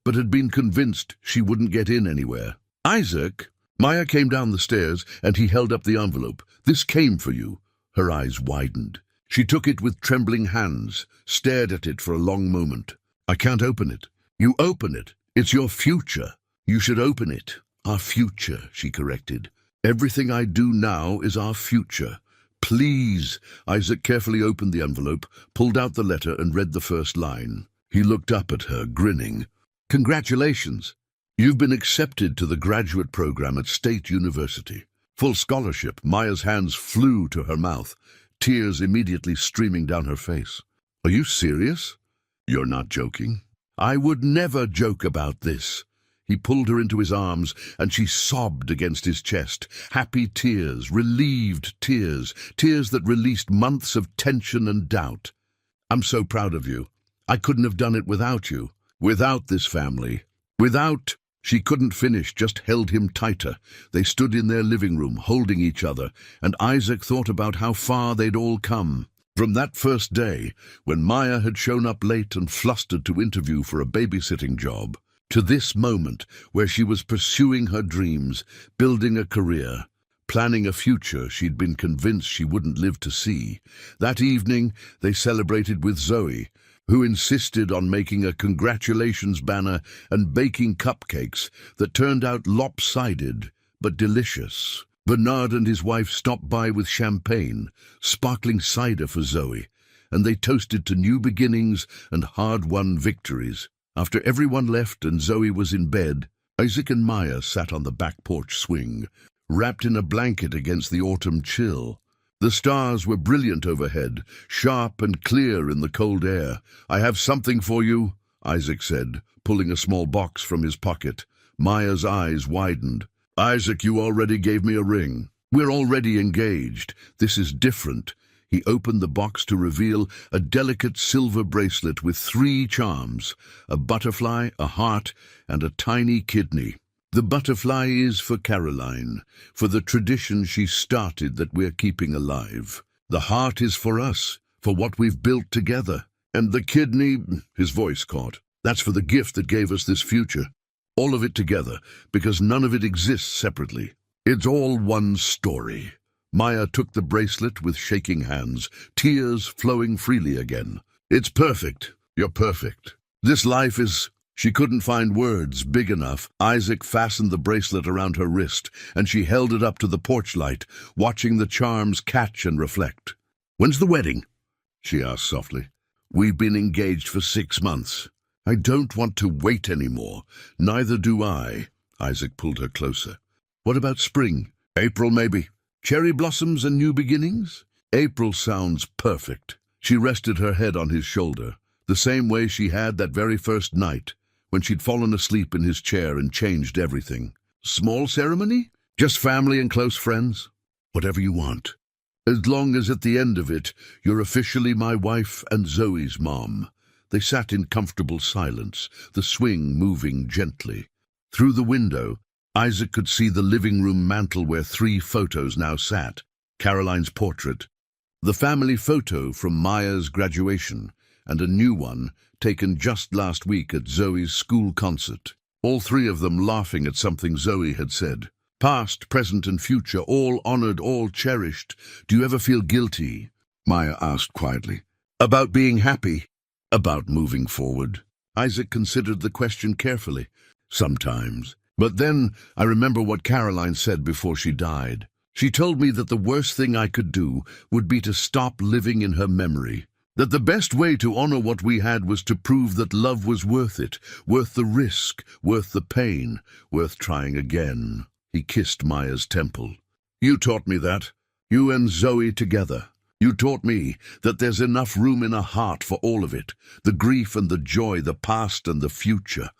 but had been convinced she wouldn't get in anywhere. Isaac? Maya came down the stairs, and he held up the envelope. This came for you. Her eyes widened. She took it with trembling hands, stared at it for a long moment. I can't open it. You open it. It's your future. You should open it. Our future, she corrected. Everything I do now is our future. Please. Isaac carefully opened the envelope, pulled out the letter, and read the first line. He looked up at her, grinning. Congratulations. You've been accepted to the graduate program at State University. Full scholarship. Maya's hands flew to her mouth, tears immediately streaming down her face. Are you serious? You're not joking? I would never joke about this. He pulled her into his arms, and she sobbed against his chest. Happy tears, relieved tears, tears that released months of tension and doubt. I'm so proud of you. I couldn't have done it without you, without this family, without... She couldn't finish, just held him tighter. They stood in their living room, holding each other, and Isaac thought about how far they'd all come. From that first day, when Maya had shown up late and flustered to interview for a babysitting job, to this moment where she was pursuing her dreams, building a career, planning a future she'd been convinced she wouldn't live to see. That evening, they celebrated with Zoe, who insisted on making a congratulations banner and baking cupcakes that turned out lopsided but delicious. Bernard and his wife stopped by with champagne, sparkling cider for Zoe, and they toasted to new beginnings and hard-won victories. After everyone left and Zoe was in bed, Isaac and Maya sat on the back porch swing, wrapped in a blanket against the autumn chill. The stars were brilliant overhead, sharp and clear in the cold air. I have something for you, Isaac said, pulling a small box from his pocket. Maya's eyes widened. Isaac, you already gave me a ring. We're already engaged. This is different. He opened the box to reveal a delicate silver bracelet with 3 charms, a butterfly, a heart, and a tiny kidney. The butterfly is for Caroline, for the tradition she started that we're keeping alive. The heart is for us, for what we've built together. And the kidney, his voice caught, that's for the gift that gave us this future. All of it together, because none of it exists separately. It's all one story. Maya took the bracelet with shaking hands, tears flowing freely again. It's perfect. You're perfect. This life is... She couldn't find words big enough. Isaac fastened the bracelet around her wrist, and she held it up to the porch light, watching the charms catch and reflect. When's the wedding? She asked softly. We've been engaged for 6 months. I don't want to wait anymore. Neither do I. Isaac pulled her closer. What about spring? April, maybe. Cherry blossoms and new beginnings? April sounds perfect. She rested her head on his shoulder, the same way she had that very first night, when she'd fallen asleep in his chair and changed everything. Small ceremony? Just family and close friends? Whatever you want. As long as at the end of it, you're officially my wife and Zoe's mom. They sat in comfortable silence, the swing moving gently. Through the window, Isaac could see the living room mantel where 3 photos now sat. Caroline's portrait, the family photo from Maya's graduation, and a new one taken just last week at Zoe's school concert. All 3 of them laughing at something Zoe had said. Past, present, and future, all honored, all cherished. Do you ever feel guilty? Maya asked quietly. About being happy? About moving forward? Isaac considered the question carefully. Sometimes. But then I remember what Caroline said before she died. She told me that the worst thing I could do would be to stop living in her memory. That the best way to honor what we had was to prove that love was worth it, worth the risk, worth the pain, worth trying again. He kissed Maya's temple. You taught me that. You and Zoe together. You taught me that there's enough room in a heart for all of it, the grief and the joy, the past and the future.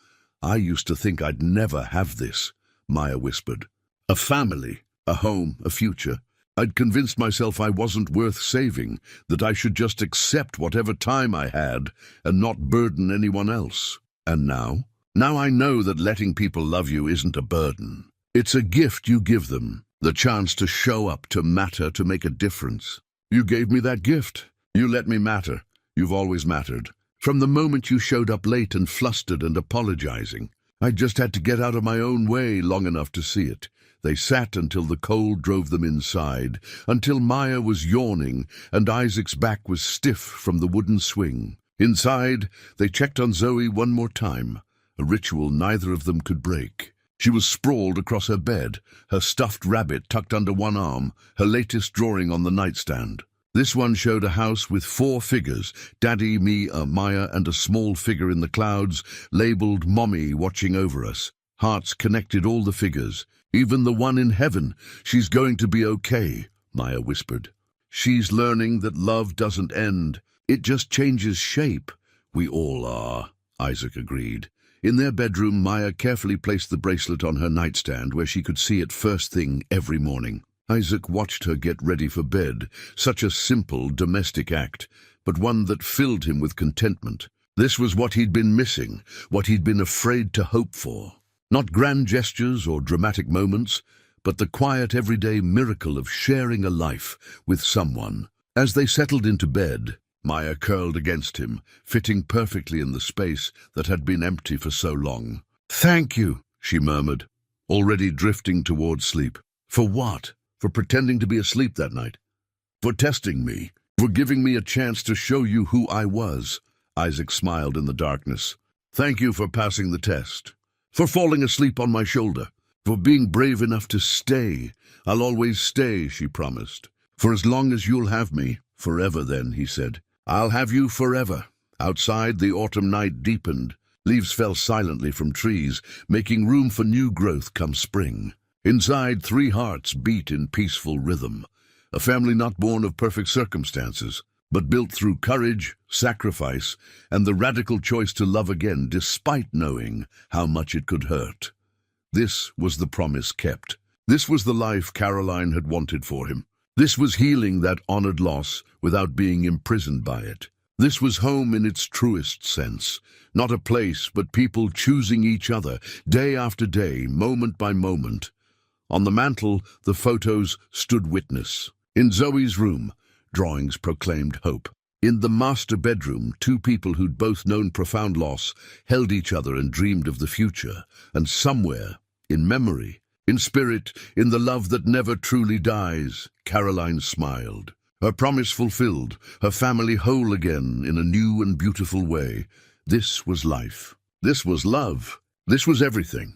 I used to think I'd never have this, Maya whispered. A family, a home, a future. I'd convinced myself I wasn't worth saving, that I should just accept whatever time I had and not burden anyone else. And now? Now I know that letting people love you isn't a burden. It's a gift you give them, the chance to show up, to matter, to make a difference. You gave me that gift. You let me matter. You've always mattered. From the moment you showed up late and flustered and apologizing, I just had to get out of my own way long enough to see it. They sat until the cold drove them inside, until Maya was yawning and Isaac's back was stiff from the wooden swing. Inside, they checked on Zoe one more time, a ritual neither of them could break. She was sprawled across her bed, her stuffed rabbit tucked under one arm, her latest drawing on the nightstand. This one showed a house with 4 figures, Daddy, me, Maya, and a small figure in the clouds, labeled Mommy watching over us. Hearts connected all the figures, even the one in heaven. She's going to be okay, Maya whispered. She's learning that love doesn't end. It just changes shape. We all are, Isaac agreed. In their bedroom, Maya carefully placed the bracelet on her nightstand where she could see it first thing every morning. Isaac watched her get ready for bed, such a simple domestic act, but one that filled him with contentment. This was what he'd been missing, what he'd been afraid to hope for. Not grand gestures or dramatic moments, but the quiet everyday miracle of sharing a life with someone. As they settled into bed, Maya curled against him, fitting perfectly in the space that had been empty for so long. "Thank you," she murmured, already drifting toward sleep. "For what? For pretending to be asleep that night? For testing me? For giving me a chance to show you who I was?" Isaac smiled in the darkness. "Thank you for passing the test. For falling asleep on my shoulder. For being brave enough to stay. I'll always stay," she promised. "For as long as you'll have me." "Forever then," he said. "I'll have you forever." Outside, the autumn night deepened. Leaves fell silently from trees, making room for new growth come spring. Inside, 3 hearts beat in peaceful rhythm. A family not born of perfect circumstances, but built through courage, sacrifice, and the radical choice to love again despite knowing how much it could hurt. This was the promise kept. This was the life Caroline had wanted for him. This was healing that honored loss without being imprisoned by it. This was home in its truest sense. Not a place, but people choosing each other, day after day, moment by moment. On the mantel, the photos stood witness. In Zoe's room, drawings proclaimed hope. In the master bedroom, 2 people who'd both known profound loss held each other and dreamed of the future. And somewhere, in memory, in spirit, in the love that never truly dies, Caroline smiled. Her promise fulfilled, her family whole again in a new and beautiful way. This was life. This was love. This was everything.